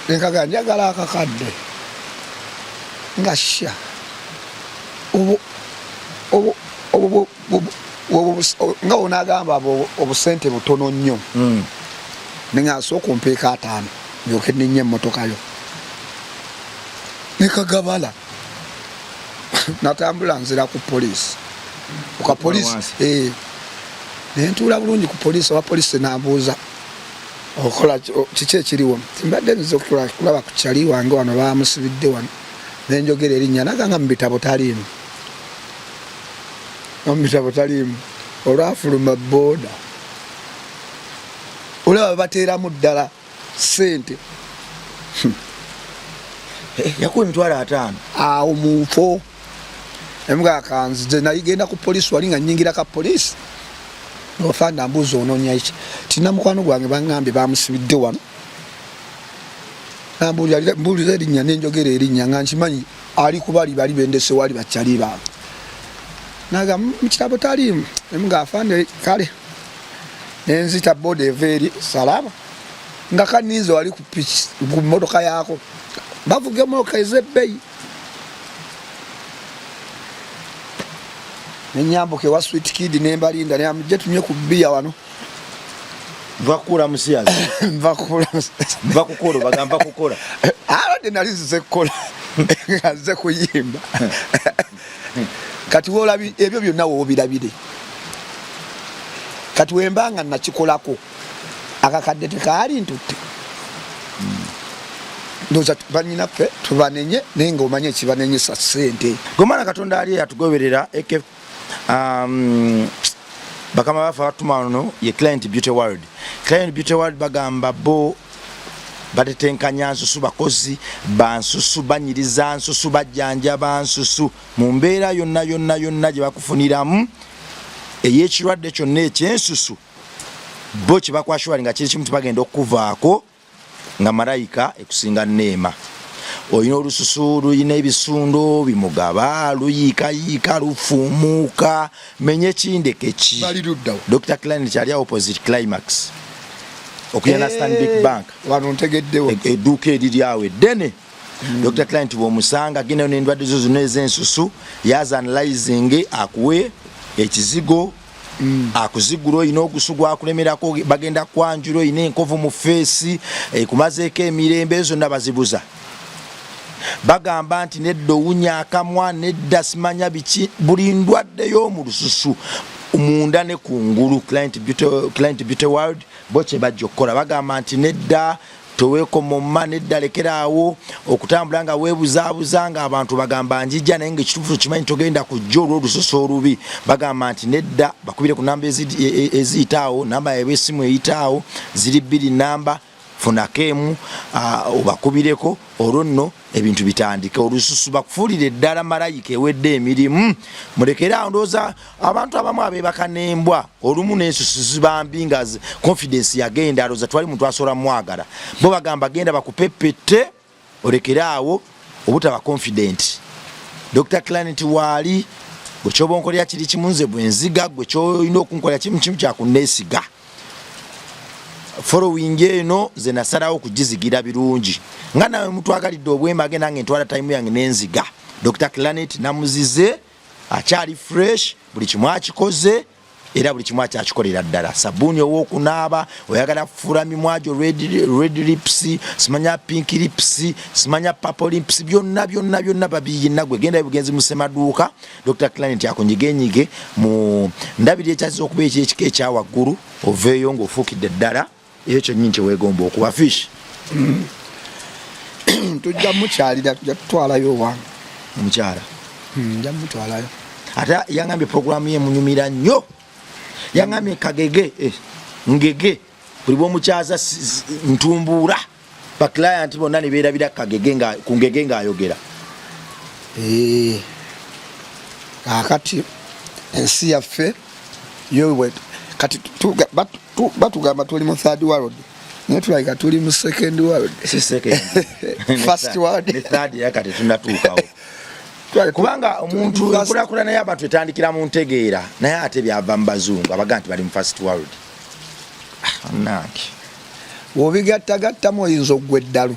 nekaga njagala akakadde nga sha nga onagamba obusente butono nnyo nengaso okumpeeka 5 nyoke ninye emmotokayo nekagabala natambula nzira ku polisi nentuula bulungi ku polisi oba polisi nambuuza okola kiki ekiriwo mbadde nziza kulaba ku kyali wange wano bamusibidde wano nenjogera erinnya naganga mu bitabo taliimu olwafuluma booda olaba bateeramu ddala sente yakuwa emitwalo 5 awo mufo emuga kanzije nayigenda ku polisi wali nga nyingira ka polisi ofanda mbuzo ononya iki tina mukwano gwange bangambye bamusibidde wano nambuulira erinnya nenjogera erinnya nga nkimanyi ali kubali bali bendese wali bakyali baawe naga mukitabo talimu emugafande kale nenzita bode everi salama nga kanizo wali ku motoka yako bavuge motoka ezebbeyi nenyambuke wa sweet kid nembalinda namuje tumye ku bia wano vakula musiyazi vakukolo bagamba kukora alade nalize kukola ngaze kuyimba kati wolabi ebyo byonna wobirabire kati wembanga nakikolako akakadde tekali ntutte ndoza baninafe tubanenye nenga omanye ekibanenyesa ssente gomana katonda ali yatugoberera eke bakama bafa batumano ye Client Beauty World. Client Beauty World bagamba bo batetenkanya nsusu bakozi bansusu banyiriza nsusu bajjanja bansusu mu mbeera yonna gye bakufuniramu ey'ekirwadde kyonna ekyensusu bo kye bakwashwali nga kiri kimu bagenda okuvaako nga malayika ekusinga neema oyina olususu luyina ebisundo bimugaba luyiikayiika lufumuuka menye kindekeki Dr. Klein kyali opposite Climax okuyana Stanbic Bank wano ntegeddewo edduuka eriryawo eddene Dr. Klein bw'omusanga genda n'endwadde zo zonna ez'ensusu yaza analyzing akuwe ekizigo akuzigula oyina ogusu gwakulemerako bagenda kwanjula oyina enkovu mu feesi kumazeeko emirembe ezo zonna bazibuza bagamba nti nedda owunya akamwa nedda simanya biki buli ndwadde y'omu lususu munda ne kungulu Client Beauty World bo kye bajja okukola bagamba nti nedda toweekomomma nedda lekeraawo okutambula nga weebuzaabuza nga abantu bagamba njijja naye ngaekituufu kimanyi togenda kujja olw'olususu olubi bagamba nti nedda bakubire ku namba eziyitaawo namba yab'essimu eyitaawo ziri 2 namba funakemu obakubireko olwo nno ebintu bitandike olususu bakufuulire eddala malayika ewedde emirimu mulekere awo ndowooza abantu abamu abeebaka n'embwa olumu n'ensusu zibambi nga confidence yagenda alowooza twali muntu asobola mwagala bo bagamba genda bakupepette olekere awo obutaba confident Dr. Klein waali gwe kyoba onkolera kiri kimu nze bwenziga gwe kyolina okunkolera kimu kyakuneesiga following eno ze nasalawo kugizigira birungi nga nawe mutwagalidde obwemage nange ntwala time yange nenziga Dr. Planet namuzize akyali fresh buli kimu akikoze era buli kimu akyakikolera ddala sabuni ow'okunaaba oyagala kufuula mimwajo red lips simanya pink lips simanya purple lips byonna babiyina gwe genda bugenzi musemaduuka Dr. Planet akunyigenyige mu ndabiri ekyaziza okuba ekyekika ekyawaggulu oveeyo ng'ofuukidde ddala ekyo nnyini kyeweegomba okuba fish tujja mukyalira tujja tutwalayo wange omukyala nja mutwalayo ate yangambye programu ye munyumira nnyo yangambye kagege ngege buli bw'omukyaza ntumbuura baclient bonna ne beerabira kagege ku ngege ng'ayogera kakati ensi yaffe yowe kati batugamba tuli mu third world naye tulabika tuli mu second world first world ne third yakati tunatuukawo kubanga omuntu enkulaakulana y'abantu etandikira mu ntegeera naye ate byava mu bazungu abaga nti bali mu first world nange bw'obigattagattamu oyinza oggwa eddalu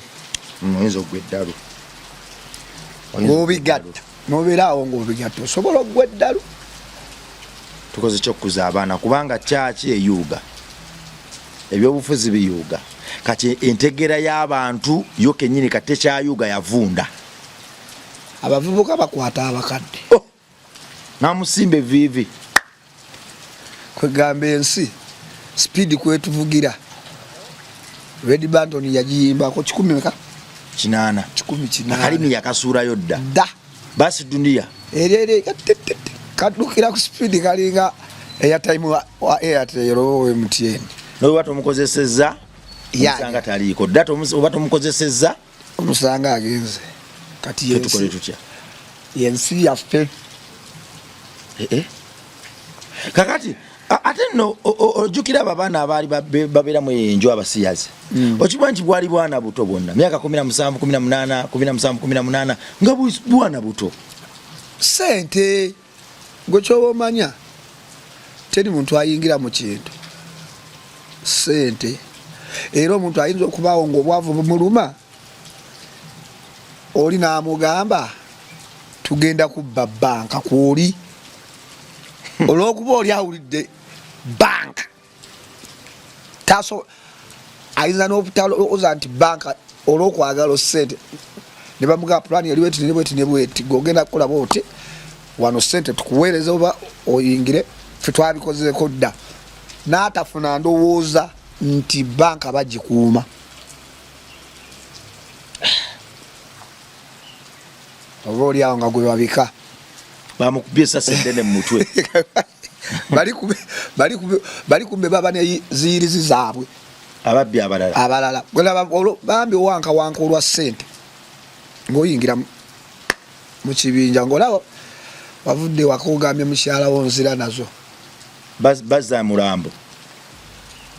ng'obigatta n'obeera awo ng'obigatta osobola oggwa eddalu tukoze kyokkuza abaana kubanga kyaki eyuuga ebyobufuzi biyuuga kati entegeera y'abantu yo kennyini kati tekyayuuga yavunda abavubuka bakwata abakadde namusimba eviivi kwegamba ensi speed kwetuvugira Red Banton yagiyimbako 8 akalimi yakasuulayo dda basi dunia erere kadukira ku speed kalinga airtime wa Airtel owe MTN no watu mukozeseza musanga taliko data watu mukozeseza omusanga agenze kati yensi tukole tutya yensi yaffe kakati ate ate no ojukira abaana abaali babeera mu enjo abasiyazi okimanyi bwali bwana buto bonna myaka 17 18 17 18 nga bwana buto sente gwe kyoba omanya teri muntu ayingira mu kintu sente era omuntu ayinza okubaawo ng'obwavu bumuluma oli n'amugamba tugenda kubba banka kwoli olw'okuba oli awulidde banka taso ayinza n'obutalowooza nti banka olw'okwagala sente ne bamugamba pulaani yali weti ne bweti gogenda kukola bwoti wano sente tukuweereza oba oyingire ffe twabikozeeko dda n'atafuna ndowooza nti banka bagikuuma oba oli awo nga gwe babika bamukubye esasi eddene mu mutwe bali kumbe baba ne ziyirizi zaabwe ababbi abalala bambi wanka olwa ssente ng'oyingira mu kibinja ng'olaba wavudde wakogambye mukyala wo nzira nazo bazza mulambo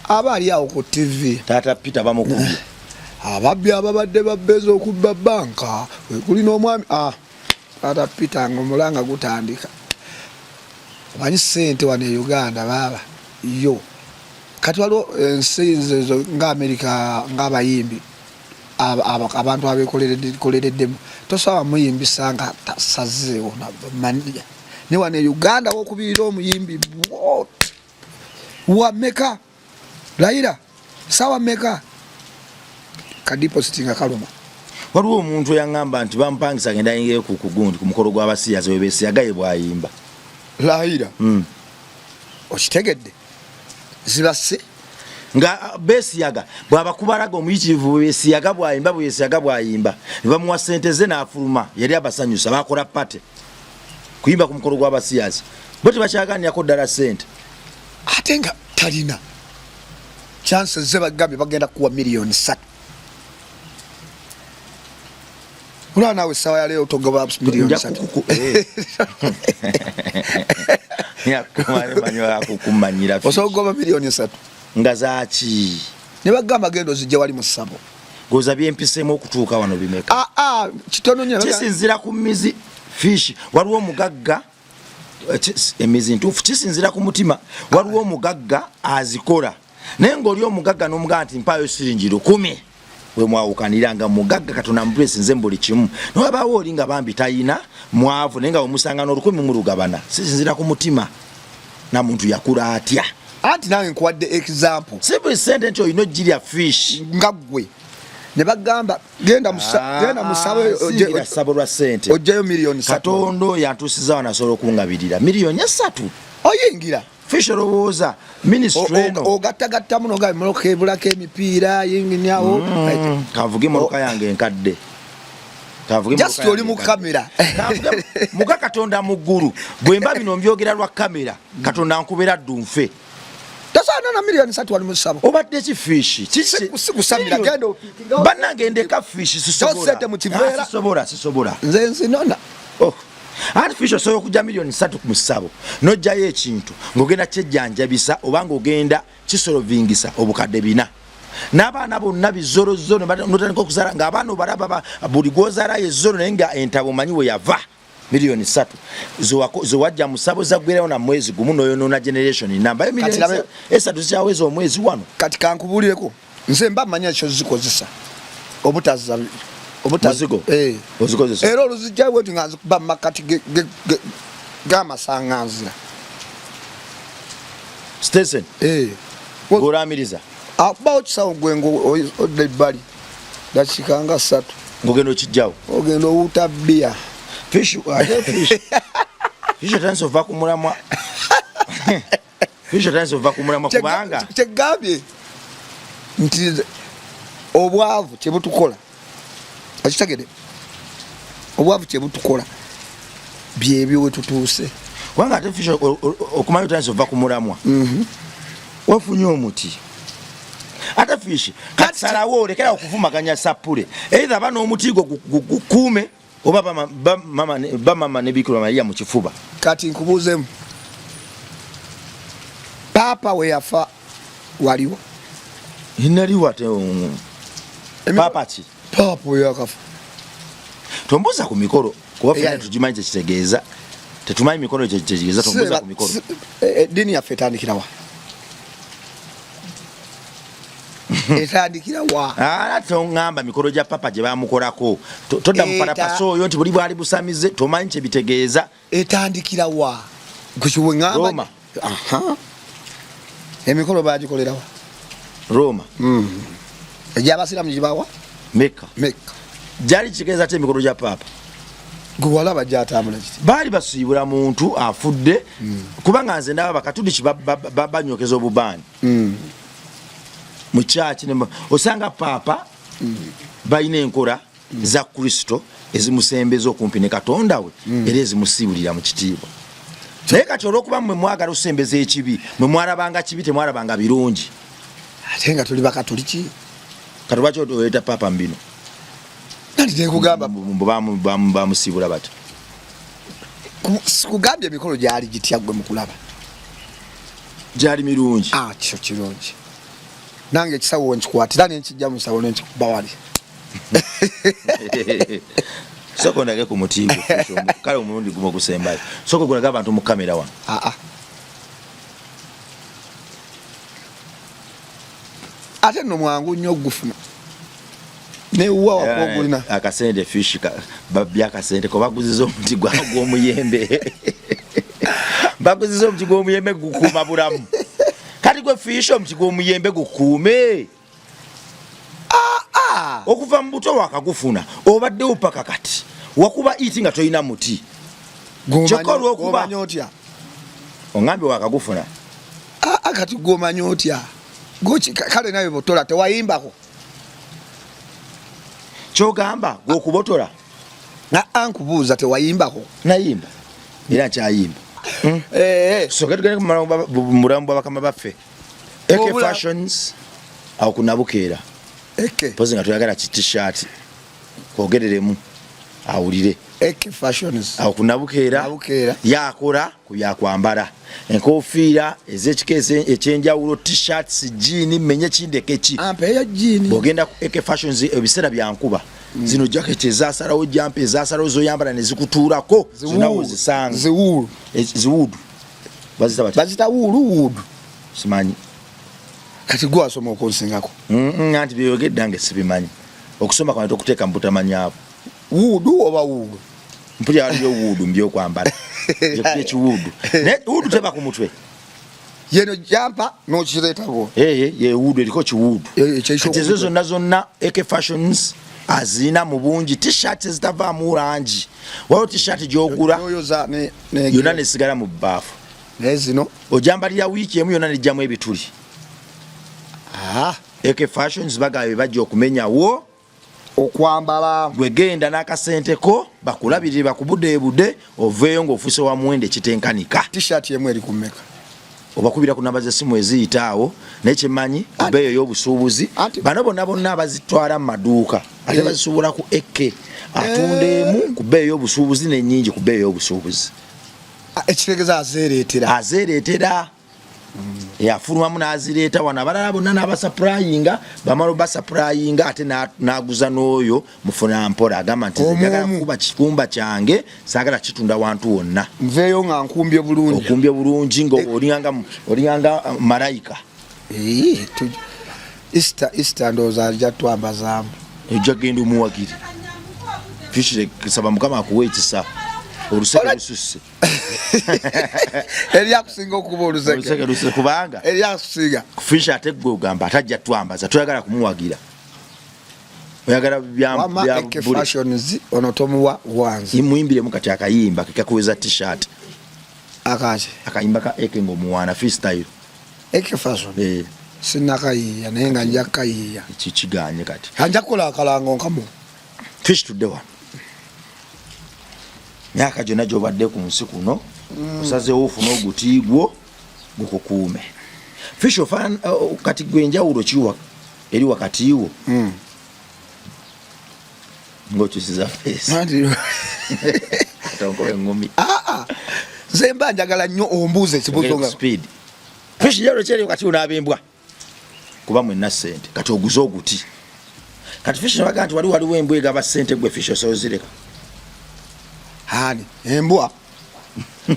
aba ali awo ku TV taata Peter bamukubye ababbi ababadde babbeeza okubba banka kuli n'omwami taata Peter ng'omulanga gutandika omanyi ssente wano e Uganda baba yo kati waliwo ensi ezo nga Amerika ng'abayimbi abantu abekolereddemu tosobola muyimbisa nga tasazeewo namanya ne wano e Uganda wokubirira omuyimbi wameka Raila sawa meka kadipositi nga kaluma waliwo omuntu yaŋŋamba nti bampangisa agenda yingire ku kugundi ku mukolo gw'abasiyazi we beesiyagaye bw'ayimba Raila okitegedde zibase nga beesiyaga bw'abakubalaga omuyitirivu beesiyaga bw'ayimba ne bamuwa ssente ze n'afuluma yali abasanyusa bakola pate kuyimba ku mukolo gw'abasiyazi bo tebakyaganirako ddala ssente ate nga talina chances ze bagambye bagenda kuwa miliyoni 3 Ula nawe sawa ya leo togoba milioni 3 ya kumale manyola kukumanyira osogoba milioni 3 ngazachi ne bagamba gendo zijja wali musabo goza byempisemo okutuuka wano bimeka kitono nya kisinzira ku mizi fish waliwo mugagga emizi ntufu kisinzira ku mutima waliwo mugagga azikola nengo oli omugagga n'omuganti mpayo sirinjiro 10 we mwawukaniranga mugagga katona mpress nze mbuli kimu nobaawo oli nga bambi tayina mwavu nenga omusangano 10 mu rugabana sisinzira ku mutima na muntu yakula atya anti nawe nkwadde example simple sentence oyino jiria fish ngagwe ne bagamba genda musabe oje saborwa sente ojeyo miliyoni 3 katondo yantusiza wanasolo kungabirira miliyoni 3 oyingira fish rowoza ministry no ogattagatta muno nga moloka ebulaka emipiira yinginyawo kavuge moloka yange enkadde kavuge just oli mu kamera muka katonda mu ggulu bwemba bino mbyogera lwa kamera katonda nkubera ddunfe tasana na miliyoni 3 wali musabo obadde ki fish kusamira genda okikinga banange ndeka fish sisobola nze nona artificial so okujja miliyoni 3 ku musabo nojjayo ekintu ngogenda kyejjanjabisa obanga ogenda kisolovingisa obukadde bina n'abaana bonna bizorozoro notandika okusala ng'abaana obalaba buli gwozaala yezzoro naye nga entabo manyiwe yava miliyoni 3 zowajja musabo zaggwerayo na mwezi gumu noyonoona generation nambayo miliyoni 3 zikyaweza omwezi wano kati kankubulireko nze mba manya ekyo zikozesa obutaza obuzigo ozikozesa era oluzijja bwe tingazi kuba makati gamasanganzira station goramiriza akubawo kisawo gwengo odde ebbali dakikanga 3 ngogenda okijjawo ogenda owuta bia fish tansova kumulamwa fish tansova kumulamwa kubanga kyegambye nti obwavu kyebutukola akitegede obwavu kyebutukola byebyo wetutuuse kubanga ate fish okumanyi tansova kumulamwa wafunye omuti ate fish katsalawo olekera okuvumaganya sapule either bano omutigo gukuume oba mama ne Bikira Maria mu kifuba kati nkubuuzemu Papa we yafa waliwo inaliwa te papa chi papa we yakafa tombuza ku mikolo kuba fena tujimanyi kitegeeza tetumanyi mikolo kitegeeza tombuza ku mikolo dini yaffe etandikirawa etandikirawa tongamba mikolo gya papa gye bamukolako todda mupalapasa oyo nti buli bwali busamize tomanyi kye bitegeeza etandikirawa kukiwe ngamba emikolo bagikolerawa Roma egyabasiramu gibawa Mecca gyali kitegeeza te emikolo gya papa gwalaba gyatambula kiti baali basiibula muntu afudde kubanga nze ndaba bakatuliki banyokeza obubaani mu kyaki osanga papa balina enkola za Kristo ezimusembeza okumpi ne Katonda we era ezimusiibulira mu kitiibwa naye kati olw'okuba mmwe mwagala osembeza ekibi mwe mwarabanga kibi temwarabanga birungi ate nga tuli bakatuliki kati lwaki oleeta papa mbino nandi tekugamba bamusiibula bati sikugambye emikolo gyali gitya gwe mukulaba gyali mirungi kyo kirungi nange ekisawo wenkikwatira nenkijja musawo nenkikuba wali soko ndage ku mutiibu kale omulundi gumu ogusembayo soko gulaga abantu mu kamera wano ate nno mwangu nnyo ogufuna newuwa wakogulina akasente fish babya akasente ko baguziza omuti gw'omuyembe baguziza omuti gw'omuyembe gukuuma bulamu kati gwe fish omuti gw'omuyembe gukuume okuva mu buto wakagufuna obaddewo paka kati wakuba iti nga toyina muti kyokolwa okuba otya ongambye wakagufuna kati gomanya otya kale nawe botola tewayimbako kyogamba gwokubotola nkubuuza tewayimbako nayimba era nkyayimba soke tugende mulamu bwabakama baffe AK Fashions awo kunabukeera pozi nga tuyagala ki t-shirt kwogereremu awulire AK Fashions awo kunabukeera yakola ku byakwambala enkofiira ez'ekikeeze ekyenjawulo t-shirts jeans menye kindekeki ampeya jeans bwogenda ku AK Fashions ebiseera byankuba zino jacket ezasalawo jampa ezasalawo zoyambala ne zikutuulako zinawo zisanga ziwudu bazita wuulu simanyi kati gwe wasoma okunsingako anti byeyogedde nange sibimanyi okusoma kwange tokuteeka mbutamanyaawo wuudu oba wuudu mpulira waliyo wuudu mbyokwambala ekiwuudu naye wuudu teba ku mutwe yeno jampa nokireetabo ye wuudu eriko kiwuudu kati ezo zonna AK Fashions azina mu bungi t-shirt ezitavaamu langi waliwo t-shirt gyogula yonna nesigala mu bbaafu naye zino ojambalira wiiki emu yonna nejjamu ebituli AK Fashions bagabe bajja okumenyawo okwambala gwegenda n'akasenteko bakulabirire bakubudeebude oveeyo ng'ofuuse wa muwendo ekitenkanika t-shirt emu eri kumeka obakubira ku namba z'essimu eziyitaawo naye kyemmanyi ku bbeeyo y'obusuubuzi bano bonna abazitwala mu maduuka ate bazisuubula ku AK atunda emu ku bbeeyo y'obusuubuzi n'ennyingi ku bbeeyo y'obusuubuzi ekitegeeza azeereetera yafulwamu n'azireeta wano abalala bonna n'abasapurayinga bamala basapurayinga ate n'aguza n'oyo mufuna mpola agamba nti njagala kuba kikumba kyange saagala kitunda wantu wonna nveeyo nga nkumbye bulungi ng'olinganga malayika Easter ndowooza ajja twambazaamu ejja genda omuwagiri fishire saba mukama akuwa ekisa oluseke lususse eryakusinga okuba oluseke lususse kubanga eryakusinga kufisha ate gwe ogamba atajja twambaza toyagala kumuwagira oyagala AK Fashions ono tomuwa wanzi muyimbiremu kati akayimba kekakuweza t-shirt akayimba ka AK ng'omuwaana freestyle AK Fashion sinakayiiya naye nga nja kayiiya kikiganye kati anja kukola akalango nkamu fish tudde wano myaka gyonna gyobadde ku nsi kuno osazeewo ofuna ogutiigwo gukukuume fish ofana kati gwe enjawulo kiwa eri wakatiiwo ng'okyusiza feesi atonkola engumi nze mba njagala nnyo ombuuza ekibuzo nga speed fish jalo chele kati unabimbwa kuba mwenna sente kati oguzo oguti kati fish nabaga nti wali wembwe gaba sente gwe fish osozireka hani embwa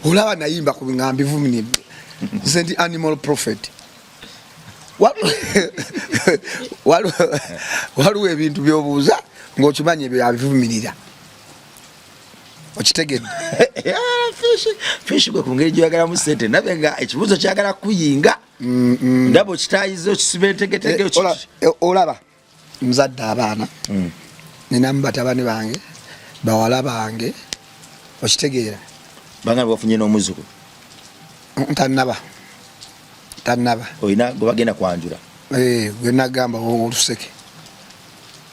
olaba nayimba ku ngambi vumini zendi animal prophet waliwo ebintu byobuuza ng'okimanye byabivumirira okitegedde fish gwe ku ngeri gyoyagalamu sente nabe nga ekibuuzo kyagala kuyinga ndaba okitayiza okisiba entegetege olaba muzadde abaana ninamu batabani bange bawala bange okitegeera banga bafunye n'omuzigo tannaba oyina gwe bagenda kwanjula gwe nagamba oluseke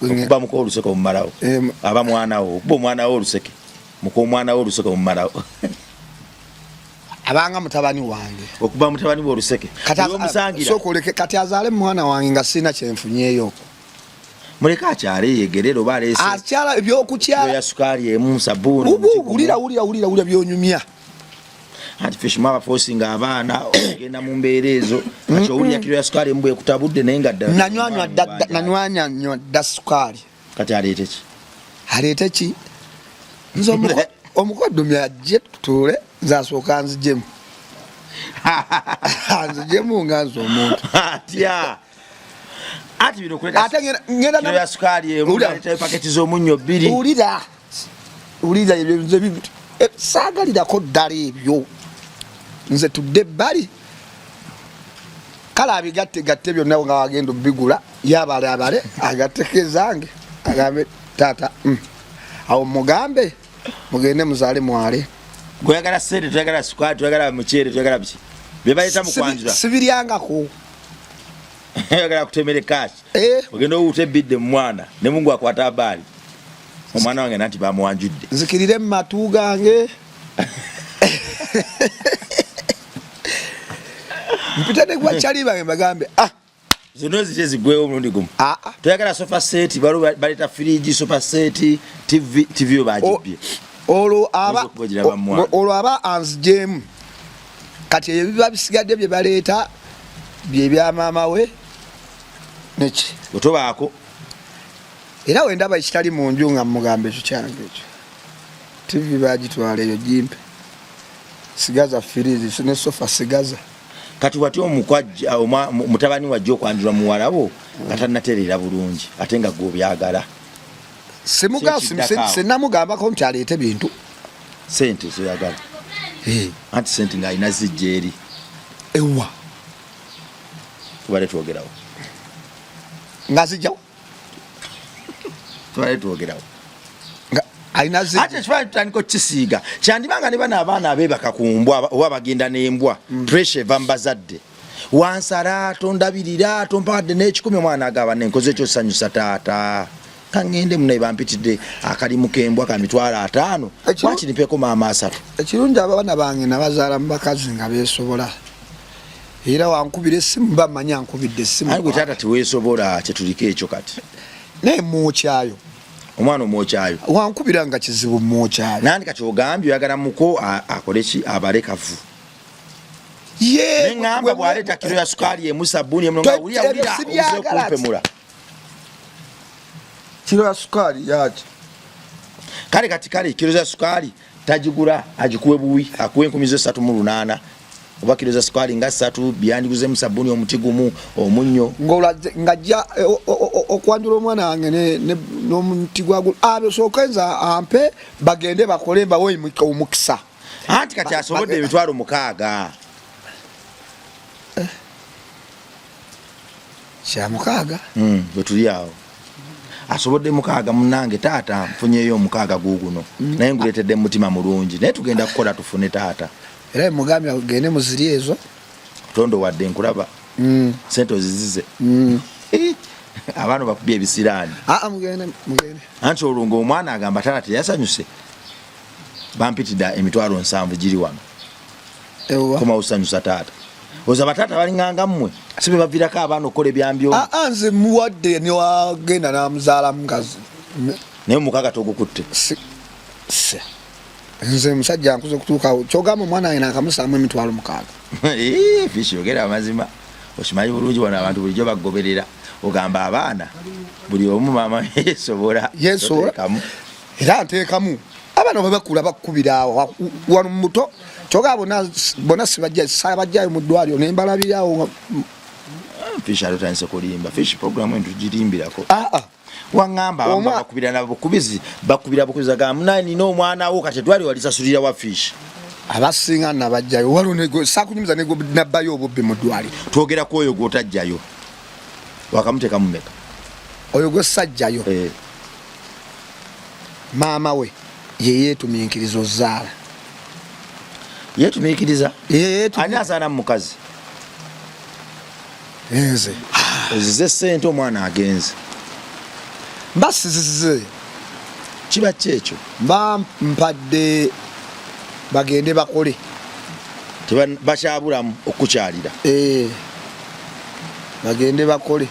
okuba muko oluseke omumalawo aba mwanawo okuba omwanawo oluseke muko omwanawo oluseke omumalawo abanga mutabani wange okuba mutabani we oluseke sokoleke kati azaale mwana wange nga sina kyenfunyeyo muleka akyale yegerero balese akyala ebyokukyala ya sukali emu sabuni ulira byonyumya ati fish mama forcing abaana ogenda mu mbeerezo kati owulira kilo ya sukali emu ekutabudde naye nga nanywanya da sukali kati aleete ki nze omukoddomi ajje tutuule nze asooka nzijemu nzijemu nga nze omuntu atya ati bino kuleta kilo ya sukali emu aleta paketi z'omunnyo 2 ulira ebyo nze saagalirako ddala ebyo nze tudde ebbali kale abigatte byonna nga wagenda obigula yabale agatekezange agambe taata awo mugambe mugende muzaale mwale gweyagala sente tuyagala sukali tuyagala muceere tuyagala biki byebayita mu kwanjula sibiryangako yagala kutemere kashi ogenda owuta ebidde mu mwana ne mungu akwata abaali omwana wange nanti bamuwanjudde nzikirire mu matu gange mpitane kwa chaliba bagambe zino zite zigwewo omulundi gumu toyagala sofa set baleta fridge sofa set tv bajibye olwo aba anzijemu kati ebyo biba bisigadde bye baleeta bye bya maama we neki otobaako era wendaba ekitali mu nju nga mugambe ekyo kyange ekyo tv bagitwala eyo jimpe sigaza fridge ne sofa sigaza kati wati omukwajja mutabani wajja okwanjula muwalabo katanaterera bulungi ate nga gwo byagala senamugambako nti aleete bintu sente zoyagala anti sente nga alina zijja eri ewa tubale twogerawo nga zijjawo tubale twogerawo alina zijja ate kifaananyi tutandika okukisiiga kyandibanga ne bano abaana abeebaka ku mbwa oba bagenda n'embwa pressure eva mu bazadde wansala tondabirira tompawadde n'ekikumi omwana agaba nenkoze ekyosanyusa taata kangende munaye bampitidde akalimu k'embwa ka mitwalo 5 wakinipeeko maama 3 ekirungi abaana bange nabazaala mu bakazi nga beesobola era wankubira essimu bamanya nkubidde essimu aye gwe taata teweesobola kyetuliko ekyo kati naye mwokyayo omwana omwokyayo wankubira nga kizibu mwokyayo nandi kati ogambye oyagala muko akole ki abalekavu neŋŋamba bw'aleeta kiro ya sukaali emu sabbuuni emu nga wulira obuze okumpemula kiro ya sukaali yaki kale kiro za sukaali tagigula agikuwe buwi akuwe 3,800 oba kilo za sukaali nga 3 byandiguze sabbuuni omuti gumu omunnyo ngajja okwanjula omwana wange n'omuti gwagula abesookenza ampe bagende bakole mbawe omukisa anti kati asobodde emitwalo 6 kya 6 bwe tuli awo asobodde 6 munange taata nfunyeyo 6 guguno naye nguleetedde mutima mulungi naye tugenda kukola tufune taata era mugambi agende muziri ezo tondo wadde nkulaba sente ozizize abaana bakubye ebisiraani mugende anti olungo omwana agamba taata teyasanyuse bampitidde emitwalo 7 giri wano koma usanyusa taata oza bataata balinganga mmwe sibe bavirako abaana okukola ebyambyo nze muwadde niwagenda namuzaala mukazi naye 6 togukutte nze musajja nkuze kutuuka kyogamba omwana yena akamusaamu emitwalo 6 Fishi ogera amazima okimanyi bulungi wano abantu bulijjo bagoberera ogamba abaana buli omu maama yesobola era nteekamu abaana bwebakula bakubira awo wano muto kyogamba bona sabajjayo mu ddwaliro nembalabirawo Fish alotandise kulimba Fish program entu girimbirako wangamba bakubira nabo bakubira bukubiza ga munani n'omwana wo kati twali walisasulira wa Fish abasinga nabajjayo waliwo nego sakunyumiza nego nabbayo obubbi mu ddwaliro twogera ku oyo gwotajjayo wakamuteka mumeka oyo gwe sajjayo maama we yeyetumiikiriza ozaala yetumiikiriza ani azaala mukazi enze ozize sente omwana agenze mbasizize kiba kyekyo mpadde bagende bakole bakyabulamu okukyalira bagende bakole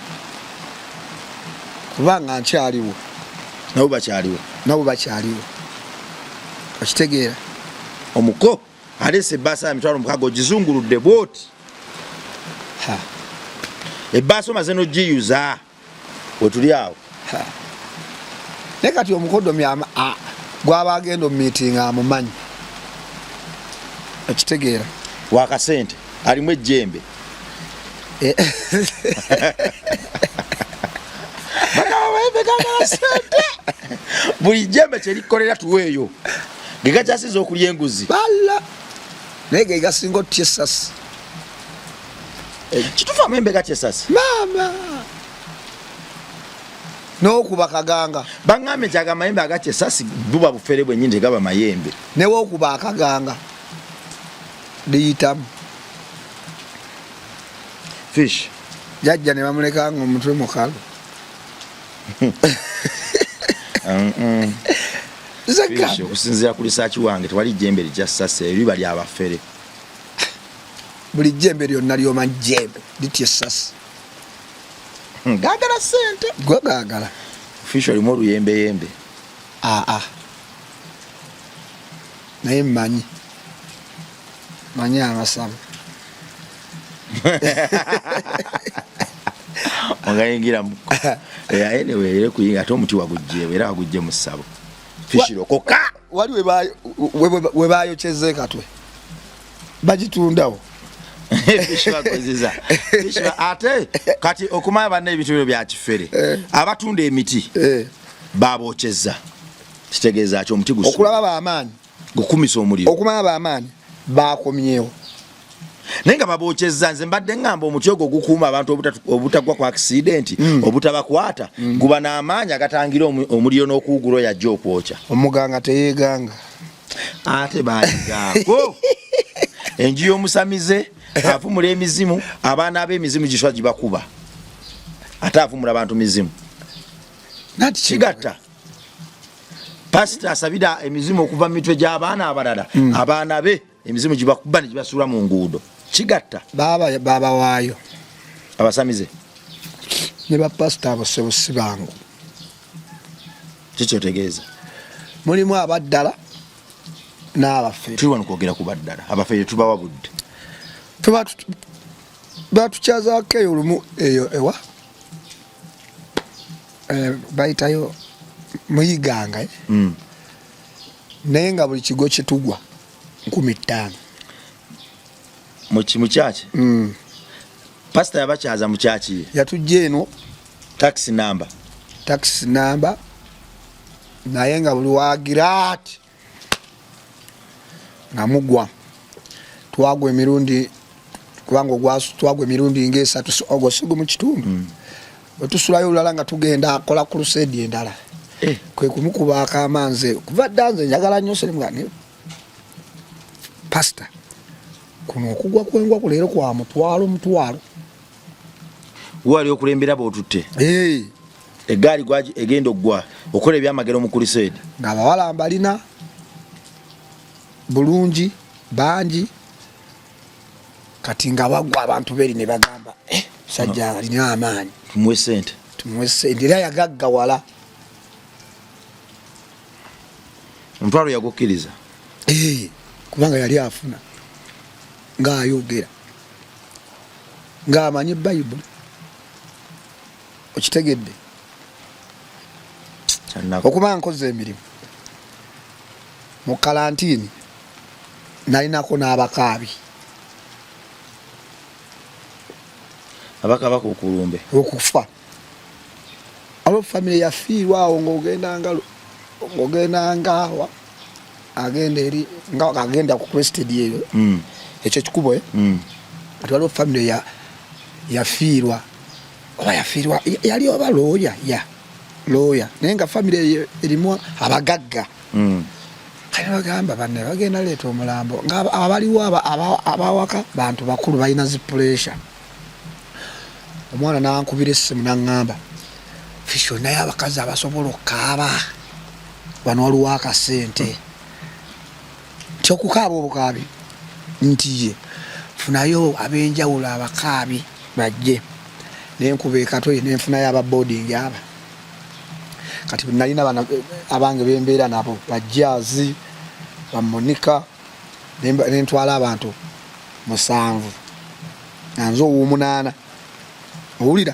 kubanga nkyaliwo nabo bakyaliwo okitegeera omuko alese ebaasa ya mitwalo 6 ogizunguludde bwoti ebaasa omaze n'ogiyuza wetuli awo naye kati omukodomi gwaba agenda omumiitingi amumanyi okitegeera wakasente alimu ejjembe buli jjembe kyerikolera tuweeyo gegakyasiza okulya enguzi bala naye gegasinga otya essasi kitufamu embega kyesasi maama n'okuba kaganga baŋŋambye nti agamayembe agakyesasi buba bufere bwennyini tegaba mayembe newokuba akaganga liyitamu Fish jajja ne bamulekanga omutwe mukalu Fish okusinziira ku lisaaki wange tewali jjembe lijja ssasi eriba lyabafere buli jjembe lyonna lyoma jjembe litya essasi gaagala sente gwe gaagala Fish olimu oluyembeyembe naye manyi amasaba ongayingira muko anyway ere kuyinga ate omuti wagujjeewo era wagujje mu ssabo Fish lokoka wali we bayokyeze katwe bagitundawo Fish bakozeza Fish ate kati okumanya banna ebitubiro bya kifere abatunda emiti babokyeza kitegeeza kyo omuti gusu okulaba bamaanyi gukumisa omuliro okumanya bamaanyi bakomyewo naye nga babokyeza nze mbadde ngamba omuti ogwo gukuuma abantu obutagwa ku accident obutabakwata guba n'amaanyi agatangira omuliro n'okuwugula yajja okwokya omuganga teyeeganga ate bayigaako enju y'omusamize afumula emizimu abaana ab'emizimu giswa gibakuba ate afumula abantu mizimu kigatta pasita asabira emizimu okuva mu mitwe gy'abaana abalala abaana be emizimu gibakuba ne gibasuula mu nguudo kigatta baba waayo abasamize ne bapasita abosebosi bangu kikyotegeeza mulimu abaddala n'abafere tuli wano kwogera ku baddala abafere tubawa budde batukyazaako eyo olumu eyo ewa bayitayo muyiganga naye nga buli kigo kitugwa 15,000 mukyaki pasita yabakyaza mukyaki yatujja eno taxi number naye nga buli wagira ati nga mugwa twagwa emirundi kubanga twagwa emirundi nga3 ogwosigo mu kitundu wetusulayo olulala nga tugenda akola crusade endala kwe kumukuba akamanze kuva ddanze njagala nnyo serimugani pastor kuno okugwa kwengwa kuleero kwa mutwalo wali okulembera botutte egaali gwaji egenda oggwa okola ebyamagero mu crusade ng'abawala mbalina bulungi bangi kati nga bagwa abantu beri ne bagamba sajja alina amaanyi tumuwe sente era yagaggawala omutwalo yagukkiriza kubanga yali afuna ng'ayogera ng'amanyi Bayibuli okitegedde okuba nkoze emirimu mu kalantini nalinako n'abakaabi abakaba kukulumbe okufa alo family yafiirwawo ng'ogenda ngaawa agenda eri agenda ku crested eyo ekyo kikubo ati waliwo family yafiirwa oba yafiirwa yali oba lawyer naye nga family erimu abagagga kale bagamba banne bagenda leeta omulambo nga abaliwo abawaka bantu bakulu balina zi pressure omwana nankubira essimu naŋŋamba Fisho naye abakazi abasobola okukaaba bano waliwo akasente kyokukaaba obukaabi nti ye funayo ab'enjawulo abakaabi bajje nenkuba ekatoyi nenfunayo ababoarding aba kati nalina abange bembeera nabo bajjazi bamonika nentwala abantu 7 nanze ow'omunaana owulira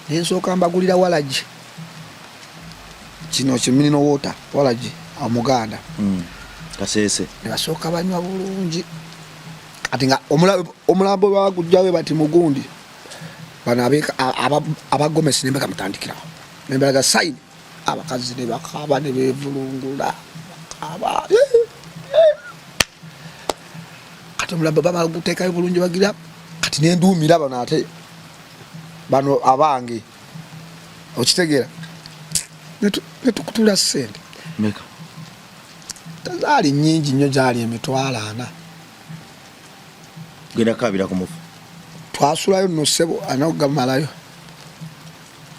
nensooka mbagulira walaji kino kiminino water walaji omuganda kasese nebasooka banywa bulungi kati nga omulambo bagujjawe bati mugundi bano abagomesi nembeka mutandikirawo nemberaga saini abakazi ne bakaba ne bevulungula bakaba kati omulambo bamala guteekayo bulungi bagira kati nenduumira bano ate bano abange okitegeera netukutula ssente meka tazaali nnyingi nnyo gyali 40 genda kabira ku mufu twasulayo nno ssebo anogamalayo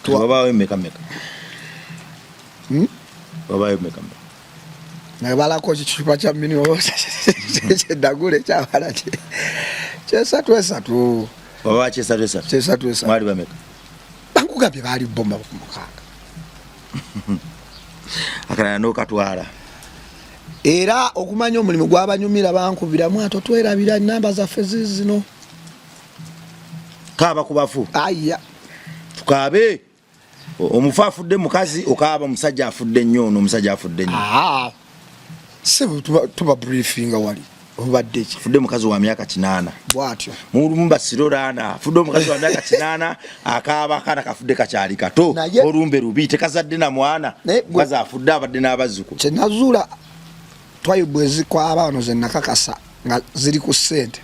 wabawe meka wabawe meka naye balako kicupa kya minio kyedagule kyabala kyesatu baba kyesatu mwali bameka bankugambye baali bomba ku mukaaga akala n'okatwala era okumanya omulimu gwabanyumira bankubiramu ato twerabira namba zaffe zino kaaba kubafu aya tukabe omufu afudde mukazi okaaba musajja afudde nnyo n'omusajja afudde nnyo sebo tuba briefing wali obadde ki afudde mukazi wa myaka 8 bwatyo mulumba sirolana afudde omukazi wa myaka 8 akaaba kana kafudde kakyali kato olumbe rubi tekazadde na mwana mukazi afudde abadde n'abazuku kyenazuula twayibwezi kwa abano ze nakakasa nga ziri ku ssente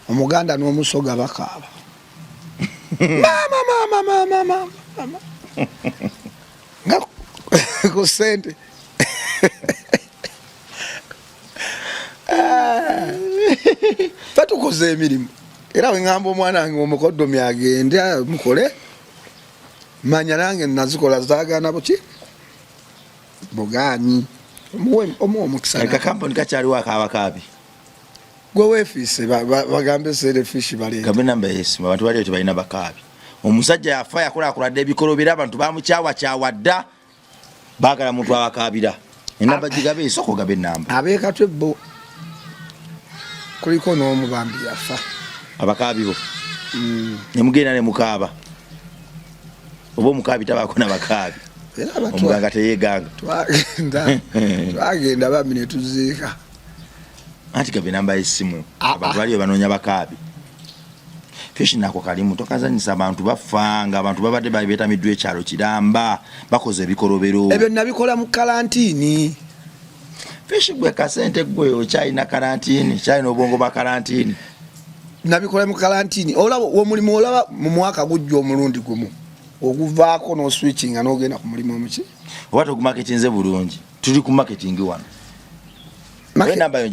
omuganda n'omusoga bakaaba mama nga ku ssente fatukoze emirimu era wengamba omwana wange omukoddomi agende mukole manya nange nazikola zagana buki bugani omukisa kampuni kakyaliwo akabakaabi gwe weefiise bagambe sere fishi bale kambe namba yesimu abantu bali tebalina bakaabi omusajja yafa yakolakuladde ebikolobera abantu bamukyawadda baagala muntu abakaabira enamba gigabe esoko gabe enamba abeekatwebbo kuliko n'omubambi yafa abakaabi bo nemugenda ne mukaaba oba omukaabi tabaako n'abakaabi omuganga teyeeganga twagenda bambi ne tuziika anti gabe namba y'essimu abantu baliyo banoonya bakaabi fishi nako kalimu tokazanyisa abantu bafanga abantu babadde babetamiddwa ekyalo kiramba bakoze ebikolobero ebyo nabikola mu kalantini fishi gwe kasente gwe okyalina kalantini kyalina obwongo ba kalantini nabikola mu kalantini olaba omulimu olaba mu mwaka gujja omulundi gumu okuvaako no switching n'ogenda ku mulimu omuki oba togumaketinze bulungi tuli ku marketing wano namba